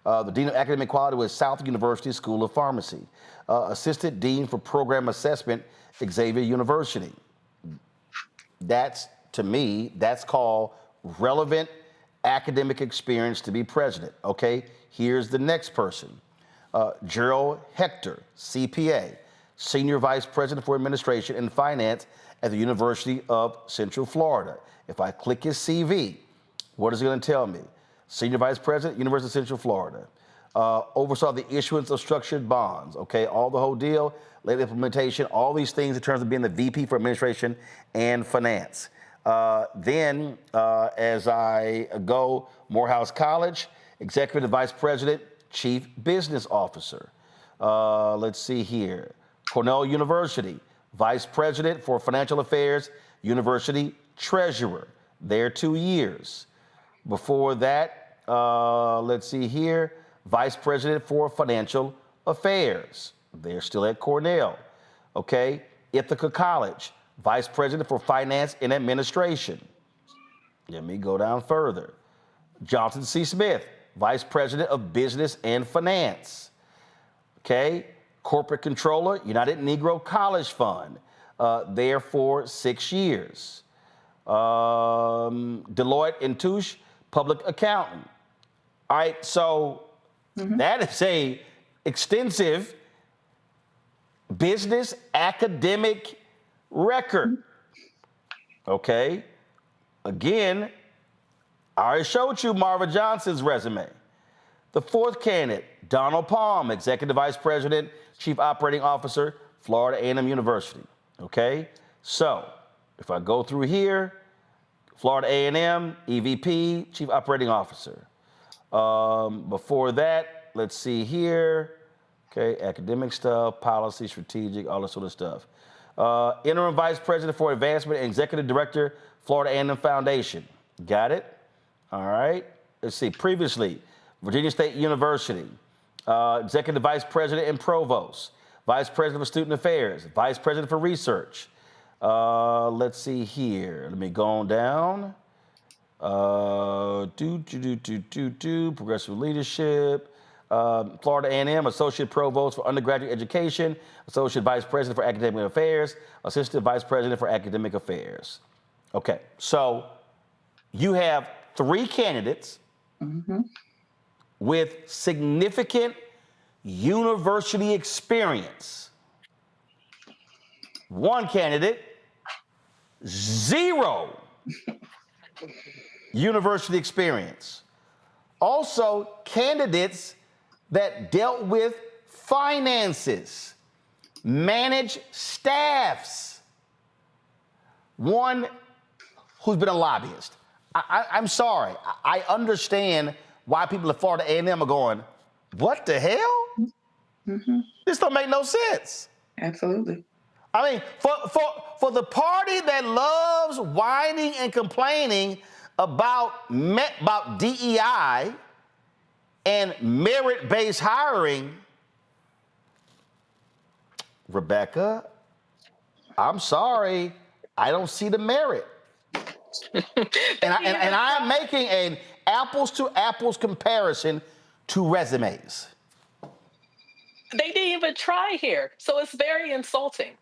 The Dean of Academic Quality was South University School of Pharmacy. Assistant Dean for Program Assessment, Xavier University. That's, to me, that's called relevant academic experience to be president, okay? Here's the next person. Gerald Hector, CPA, Senior Vice President for Administration and Finance at the University of Central Florida. If I click his CV, what is it going to tell me? Senior Vice President, University of Central Florida. Oversaw the issuance of structured bonds, okay? All the whole deal, late implementation, all these things in terms of being the VP for Administration and Finance. Then, as I go, Morehouse College, Executive Vice President, Chief Business Officer. Let's see here. Cornell University, Vice President for Financial Affairs, University Treasurer. There 2 years. Before that, let's see here, Vice President for Financial Affairs. They're still at Cornell. Okay, Ithaca College, Vice President for Finance and Administration. Let me go down further. Johnson C. Smith, Vice President of Business and Finance. Okay, Corporate Controller, United Negro College Fund, there for 6 years. Deloitte and Touche, Public Accountant. All right, so that is a extensive business academic record. Okay, again, I already showed you Marva Johnson's resume. The fourth candidate, Donald Palm, Executive Vice President, Chief Operating Officer, Florida A&M University. Okay, so if I go through here, Florida A&M, EVP, Chief Operating Officer. Before that, let's see here. Okay, academic stuff, policy, strategic, all that sort of stuff. Interim Vice President for Advancement and Executive Director, Florida A&M Foundation. Got it? All right. Let's see. Previously, Virginia State University, Executive Vice President and Provost, Vice President for Student Affairs, Vice President for Research. Let's see here. Let me go on down. Progressive Leadership. Florida A&M, Associate Provost for Undergraduate Education, Associate Vice President for Academic Affairs, Assistant Vice President for Academic Affairs. Okay, so you have 3 candidates with significant university experience. 1 candidate, 0 university experience. Also, candidates that dealt with finances, managed staffs. 1 who's been a lobbyist. I'm sorry. I understand why people at Florida A&M are going, what the hell? This don't make no sense. Absolutely. I mean, for the party that loves whining and complaining about DEI and merit-based hiring, Rebecca, I'm sorry, I don't see the merit. and I'm making an apples-to-apples comparison to resumes. They didn't even try here, so it's very insulting.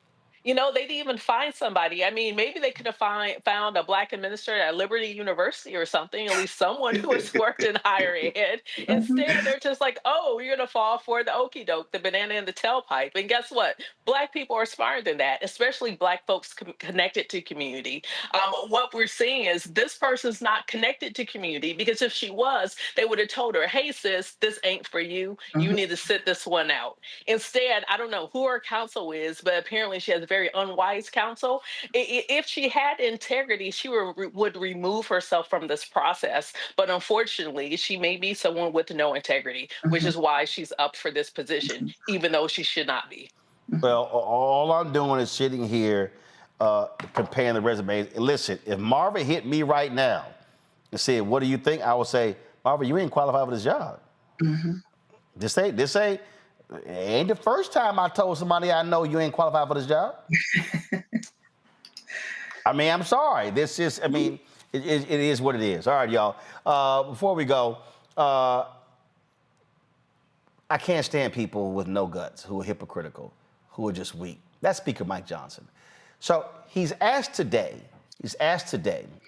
You know, they didn't even find somebody. I mean, maybe they could have found a Black administrator at Liberty University or something, at least someone who has worked in higher ed. Instead, they're just like, oh, you're going to fall for the okie doke, the banana in the tailpipe. And guess what? Black people are smarter than that, especially Black folks connected to community. What we're seeing is this person's not connected to community, because if she was, they would have told her, hey, sis, this ain't for you. You need to sit this one out. Instead, I don't know who her counsel is, but apparently she has very unwise counsel. If she had integrity, she would remove herself from this process. But unfortunately, she may be someone with no integrity, which is why she's up for this position, even though she should not be. Well, all I'm doing is sitting here comparing the resumes. Listen, if Marvin hit me right now and said, what do you think? I would say, Marvin, you ain't qualified for this job. This ain't the first time I told somebody I know you ain't qualified for this job. I mean, I'm sorry. This is, I mean, it is what it is. All right, y'all. Before we go, I can't stand people with no guts, who are hypocritical, who are just weak. That's Speaker Mike Johnson. So he's asked today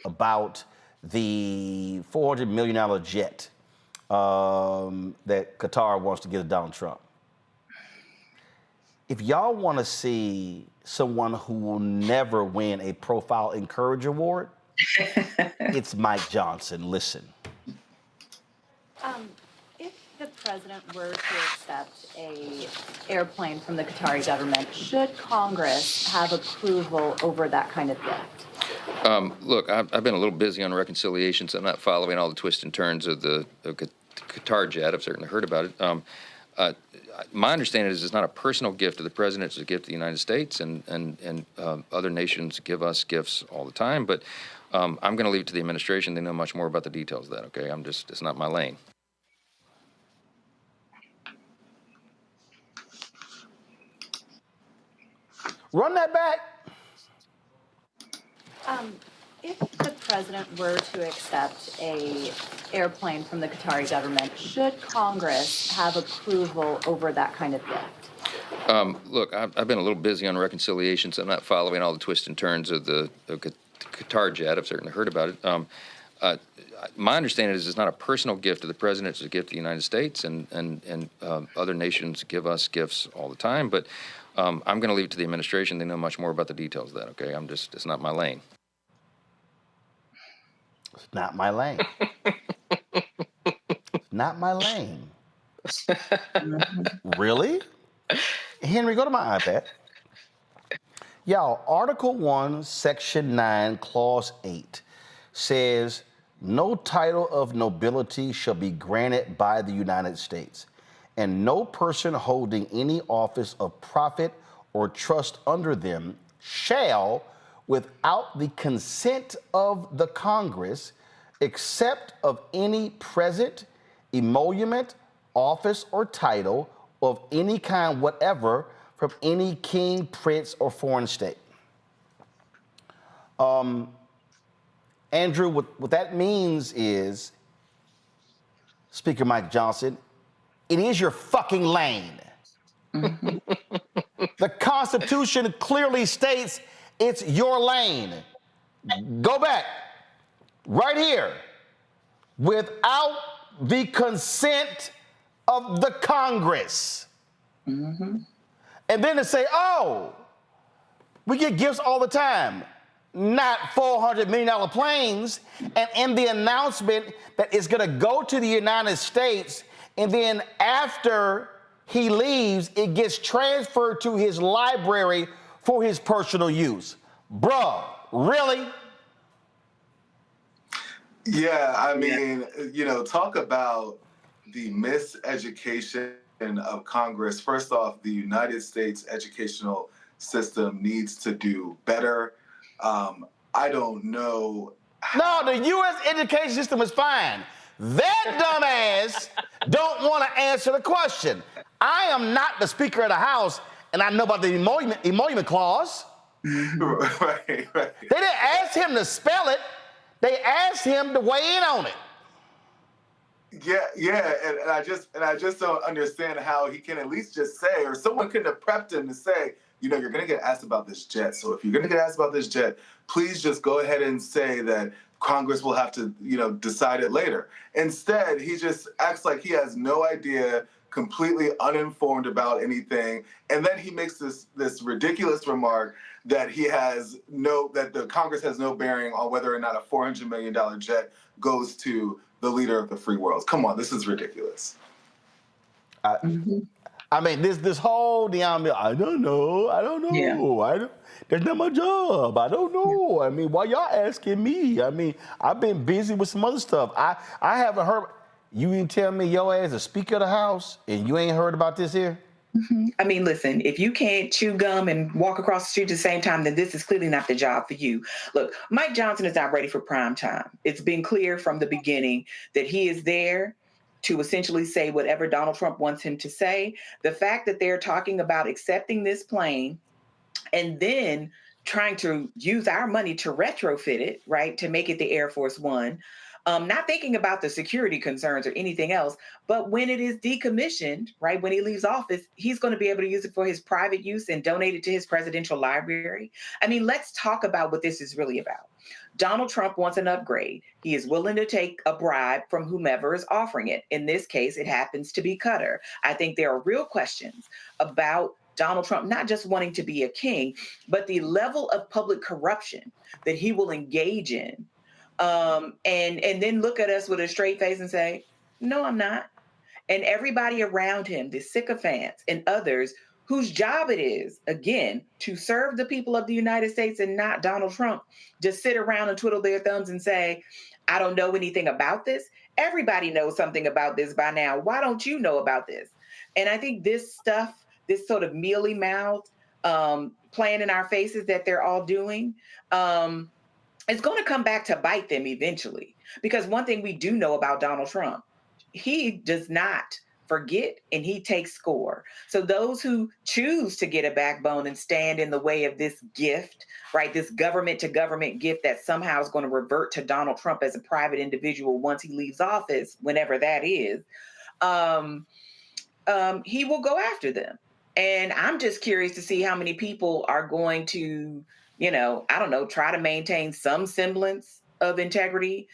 about the $400 million jet that Qatar wants to give to Donald Trump. If y'all want to see someone who will never win a Profile Encourage Award, it's Mike Johnson. Listen. If the president were to accept an airplane from the Qatari government, should Congress have approval over that kind of gift? Look, I've been a little busy on reconciliation, so I'm not following all the twists and turns of the Qatar Jet. I've certainly heard about it. My understanding is it's not a personal gift to the president; it's a gift to the United States, and other nations give us gifts all the time. But I'm going to leave it to the administration. They know much more about the details of that. Okay, it's not my lane. Run that back. If the president were to accept an airplane from the Qatari government, should Congress have approval over that kind of gift? Look, I've been a little busy on reconciliation, so I'm not following all the twists and turns of the Qatar Jet. I've certainly heard about it. My understanding is it's not a personal gift to the president; it's a gift to the United States, and other nations give us gifts all the time. But I'm going to leave it to the administration. They know much more about the details of that. Okay, it's not my lane. It's not my lane. Not my lane. Really? Henry, go to my iPad. Y'all, Article 1, Section 9, Clause 8 says, no title of nobility shall be granted by the United States, and no person holding any office of profit or trust under them shall, without the consent of the Congress, except of any present emolument, office, or title of any kind whatever from any king, prince, or foreign state. Andrew, what that means is, Speaker Mike Johnson, it is your fucking lane. The Constitution clearly states it's your lane. Go back. Right here. Without the consent of the Congress. And then to say, oh, we get gifts all the time. Not $400 million planes. And in the announcement that it's going to go to the United States, and then after he leaves, it gets transferred to his library for his personal use. Bruh, really? Yeah, I mean, talk about the miseducation of Congress. First off, the United States educational system needs to do better. I don't know. No, the U.S. education system is fine. That dumbass don't want to answer the question. I am not the Speaker of the House, and I know about the emolument clause. Right. They didn't ask him to spell it. They asked him to weigh in on it. Yeah, and I just don't understand how he can at least just say, or someone could have prepped him to say, you know, you're going to get asked about this jet. So if you're going to get asked about this jet, please just go ahead and say that Congress will have to, you know, decide it later. Instead, he just acts like he has no idea, completely uninformed about anything. And then he makes this ridiculous remark that that the Congress has no bearing on whether or not a $400 million jet goes to the leader of the free world. Come on, this is ridiculous. I mean, this whole damn, I don't know. Yeah. That's not my job. I don't know. I mean, why y'all asking me? I mean, I've been busy with some other stuff. I haven't heard. You didn't tell me your ass is Speaker of the House, and you ain't heard about this here? I mean, listen, if you can't chew gum and walk across the street at the same time, then this is clearly not the job for you. Look, Mike Johnson is not ready for prime time. It's been clear from the beginning that he is there to essentially say whatever Donald Trump wants him to say. The fact that they're talking about accepting this plane and then trying to use our money to retrofit it, right, to make it the Air Force One, not thinking about the security concerns or anything else, but when it is decommissioned, right, when he leaves office, he's going to be able to use it for his private use and donate it to his presidential library. I mean, let's talk about what this is really about. Donald Trump wants an upgrade. He is willing to take a bribe from whomever is offering it. In this case, it happens to be Qatar. I think there are real questions about Donald Trump not just wanting to be a king, but the level of public corruption that he will engage in. And then look at us with a straight face and say, no, I'm not. And everybody around him, the sycophants and others whose job it is, again, to serve the people of the United States and not Donald Trump, just sit around and twiddle their thumbs and say, I don't know anything about this. Everybody knows something about this by now. Why don't you know about this? And I think this stuff, this sort of mealy-mouthed playing in our faces that they're all doing, it's going to come back to bite them eventually. Because one thing we do know about Donald Trump, he does not forget and he takes score. So those who choose to get a backbone and stand in the way of this gift, right, this government to government gift that somehow is going to revert to Donald Trump as a private individual once he leaves office, whenever that is, he will go after them. And I'm just curious to see how many people are going to, you know, I don't know, try to maintain some semblance of integrity,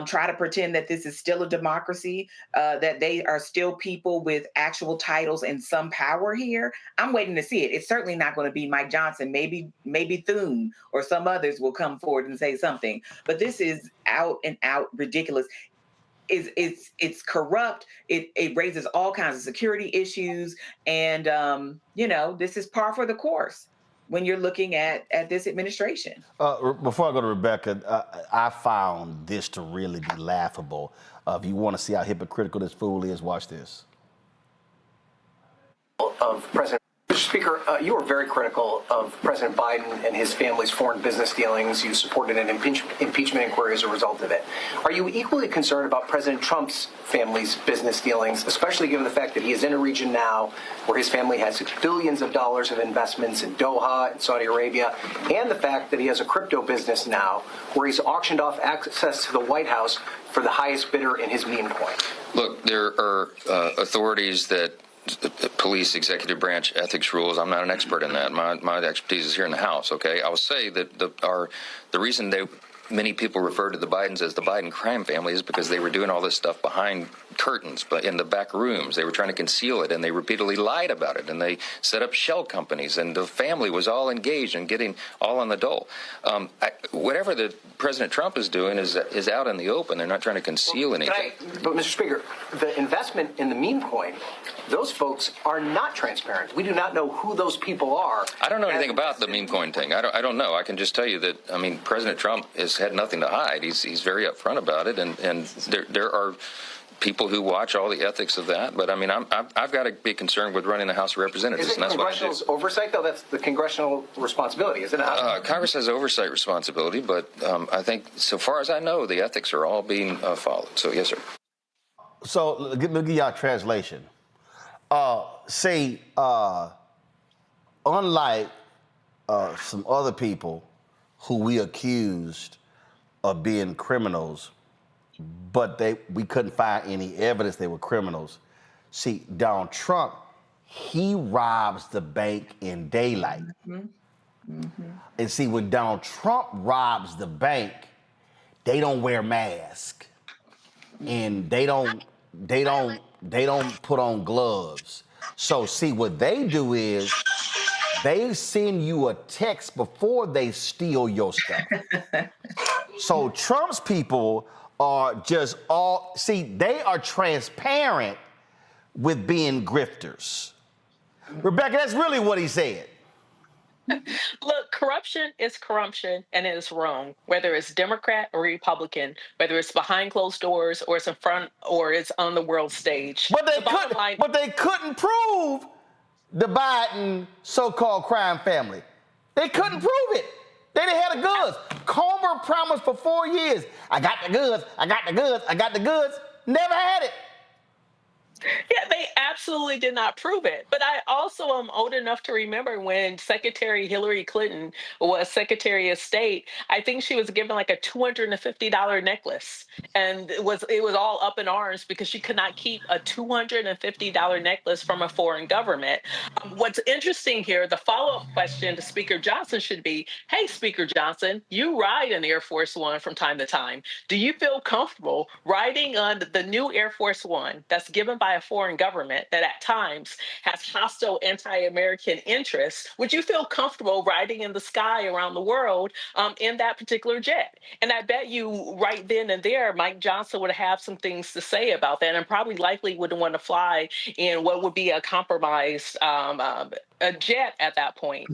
try to pretend that this is still a democracy, that they are still people with actual titles and some power here. I'm waiting to see it. It's certainly not going to be Mike Johnson. Maybe Thune or some others will come forward and say something. But this is out and out ridiculous. It's corrupt. It raises all kinds of security issues. And, you know, this is par for the course when you're looking at this administration. Before I go to Rebecca, I found this to really be laughable. If you want to see how hypocritical this fool is, watch this. Of President Mr. Speaker, you were very critical of President Biden and his family's foreign business dealings. You supported an impeachment inquiry as a result of it. Are you equally concerned about President Trump's family's business dealings, especially given the fact that he is in a region now where his family has billions of dollars of investments in Doha and Saudi Arabia, and the fact that he has a crypto business now where he's auctioned off access to the White House for the highest bidder in his meme coin? Look, there are authorities that police executive branch ethics rules. I'm not an expert in that. My expertise is here in the House. Okay, I will say that the reason many people refer to the Bidens as the Biden crime family is because they were doing all this stuff behind curtains, but in the back rooms. They were trying to conceal it, and they repeatedly lied about it, and they set up shell companies, and the family was all engaged in getting all on the dole. Whatever the President Trump is doing is out in the open. They're not trying to conceal anything. But, Mr. Speaker, the investment in the meme coin, those folks are not transparent. We do not know who those people are. I don't know anything about the meme coin thing. I don't know. I can just tell you that, I mean, President Trump has had nothing to hide. He's very upfront about it, and there are people who watch all the ethics of that. But I mean, I've got to be concerned with running the House of Representatives. Is it Congressional's oversight, though? That's the Congressional responsibility, isn't it? Congress has oversight responsibility, but I think, so far as I know, the ethics are all being followed. So, yes, sir. So, let me give y'all a translation. Unlike some other people who we accused of being criminals, but we couldn't find any evidence they were criminals. See, Donald Trump he robs the bank in daylight. And see, when Donald Trump robs the bank, they don't wear masks, and they don't put on gloves. So see, what they do is they send you a text before they steal your stuff. So Trump's people are just they are transparent with being grifters. Rebecca, that's really what he said. Look, corruption is corruption, and it is wrong, whether it's Democrat or Republican, whether it's behind closed doors or it's in front or it's on the world stage. But they couldn't prove the Biden so-called crime family. They couldn't prove it. They didn't have the goods. Comer promised for 4 years, I got the goods, I got the goods, I got the goods. Never had it. Yeah, they absolutely did not prove it. But I also am old enough to remember when Secretary Hillary Clinton was Secretary of State. I think she was given like a $250 necklace, and it was all up in arms because she could not keep a $250 necklace from a foreign government. What's interesting here, the follow-up question to Speaker Johnson should be, hey, Speaker Johnson, you ride an Air Force One from time to time. Do you feel comfortable riding on the new Air Force One that's given by a foreign government that at times has hostile anti-American interests? Would you feel comfortable riding in the sky around the world in that particular jet? And I bet you right then and there, Mike Johnson would have some things to say about that, and probably likely wouldn't want to fly in what would be a compromised a jet at that point.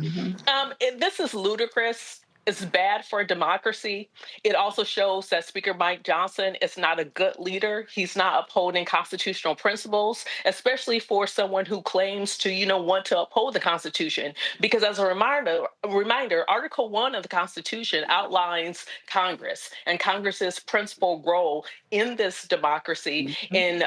This is ludicrous. It's bad for democracy. It also shows that Speaker Mike Johnson is not a good leader. He's not upholding constitutional principles, especially for someone who claims to, want to uphold the Constitution. Because as a reminder, Article 1 of the Constitution outlines Congress and Congress's principal role in this democracy in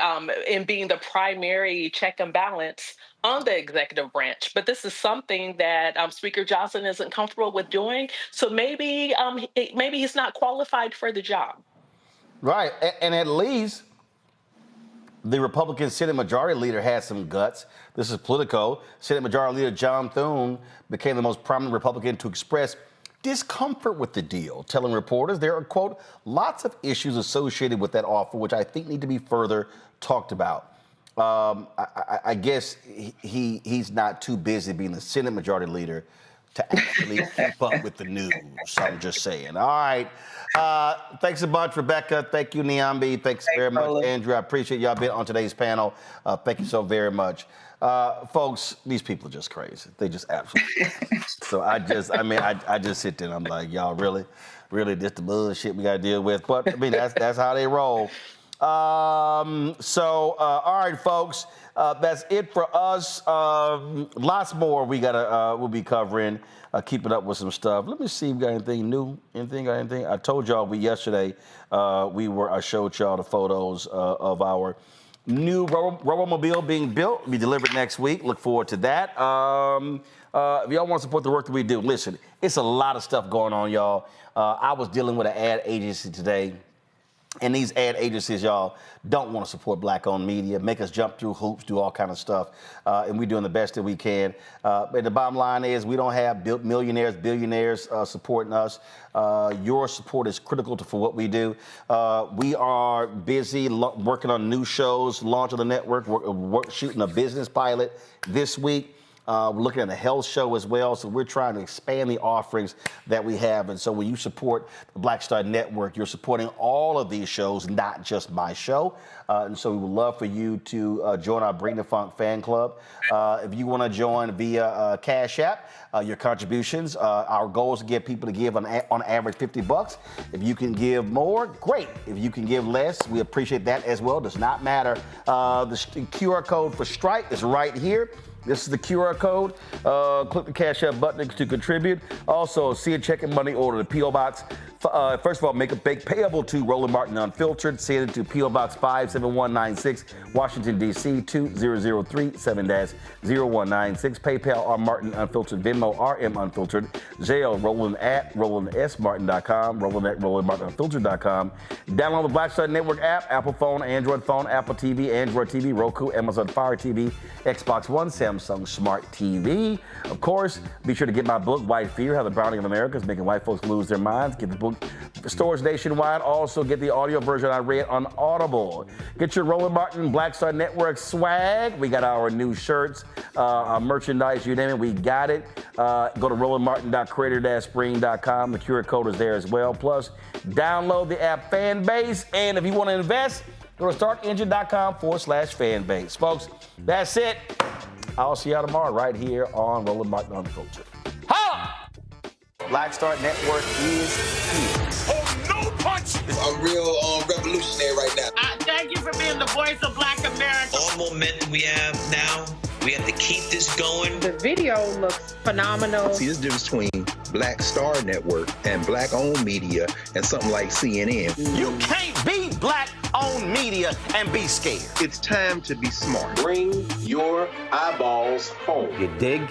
being the primary check and balance on the executive branch. But this is something that Speaker Johnson isn't comfortable with doing. So maybe he's not qualified for the job. Right. And at least the Republican Senate Majority Leader had some guts. This is Politico. Senate Majority Leader John Thune became the most prominent Republican to express discomfort with the deal, telling reporters there are, quote, lots of issues associated with that offer, which I think need to be further talked about. I guess he's not too busy being the Senate Majority Leader to actually keep up with the news. I'm just saying. All right. Thanks a bunch, Rebecca. Thank you, Niambi. Thanks very much, Andrew. I appreciate y'all being on today's panel. Thank you so very much. Folks, these people are just crazy. They just absolutely So I just sit there and I'm like, y'all really, this the bullshit we got to deal with. But I mean, that's how they roll. All right, folks, that's it for us. Lots more we'll be covering, keeping up with some stuff. Let me see if we got anything new. Anything? I told y'all yesterday I showed y'all the photos of our new Robomobile being built. Be delivered next week. Look forward to that. If y'all want to support the work that we do, listen, it's a lot of stuff going on, y'all. I was dealing with an ad agency today. And these ad agencies, y'all, don't want to support black-owned media, make us jump through hoops, do all kind of stuff, and we're doing the best that we can. But the bottom line is we don't have millionaires, billionaires supporting us. Your support is critical for what we do. We are busy working on new shows, launch of the network, shooting a business pilot this week. We're looking at a health show as well, so we're trying to expand the offerings that we have. And so when you support the Black Star Network, you're supporting all of these shows, not just my show. And so we would love for you to join our Bring the Funk fan club. If you want to join via Cash App, your contributions, our goal is to get people to give on average $50. If you can give more, great. If you can give less, we appreciate that as well. Does not matter. The QR code for Stripe is right here. This is the QR code. Click the Cash App button to contribute. Also, see a check and money order to P.O. Box First of all, make a big payable to Roland Martin Unfiltered. Send it to P.O. Box 57196, Washington, D.C. 20037-0196. PayPal R Martin Unfiltered. Venmo RM Unfiltered. Zelle Roland at RolandSMartin.com. Roland at RolandMartinUnfiltered.com. Download the Black Star Network app. Apple phone, Android phone, Apple TV, Android TV, Roku, Amazon Fire TV, Xbox One, Samsung Smart TV. Of course, be sure to get my book, White Fear, How the Browning of America is Making White Folks Lose Their Minds. Get the book stores nationwide. Also get the audio version I read on Audible. Get your Roland Martin Black Star Network swag. We got our new shirts, merchandise, you name it, we got it. Go to rolandmartin.creator-spring.com. The QR code is there as well. Plus, download the app Fanbase. And if you want to invest, go to startengine.com/Fanbase. Folks, that's it. I'll see y'all tomorrow right here on Roland Martin Unfiltered. Holla! Black Star Network is here. Oh, no punch! I'm real revolutionary right now. Thank you for being the voice of Black America. All momentum we have now, we have to keep this going. The video looks phenomenal. See, this difference between Black Star Network and black-owned media and something like CNN. You can't be black-owned media and be scared. It's time to be smart. Bring your eyeballs home. You dig?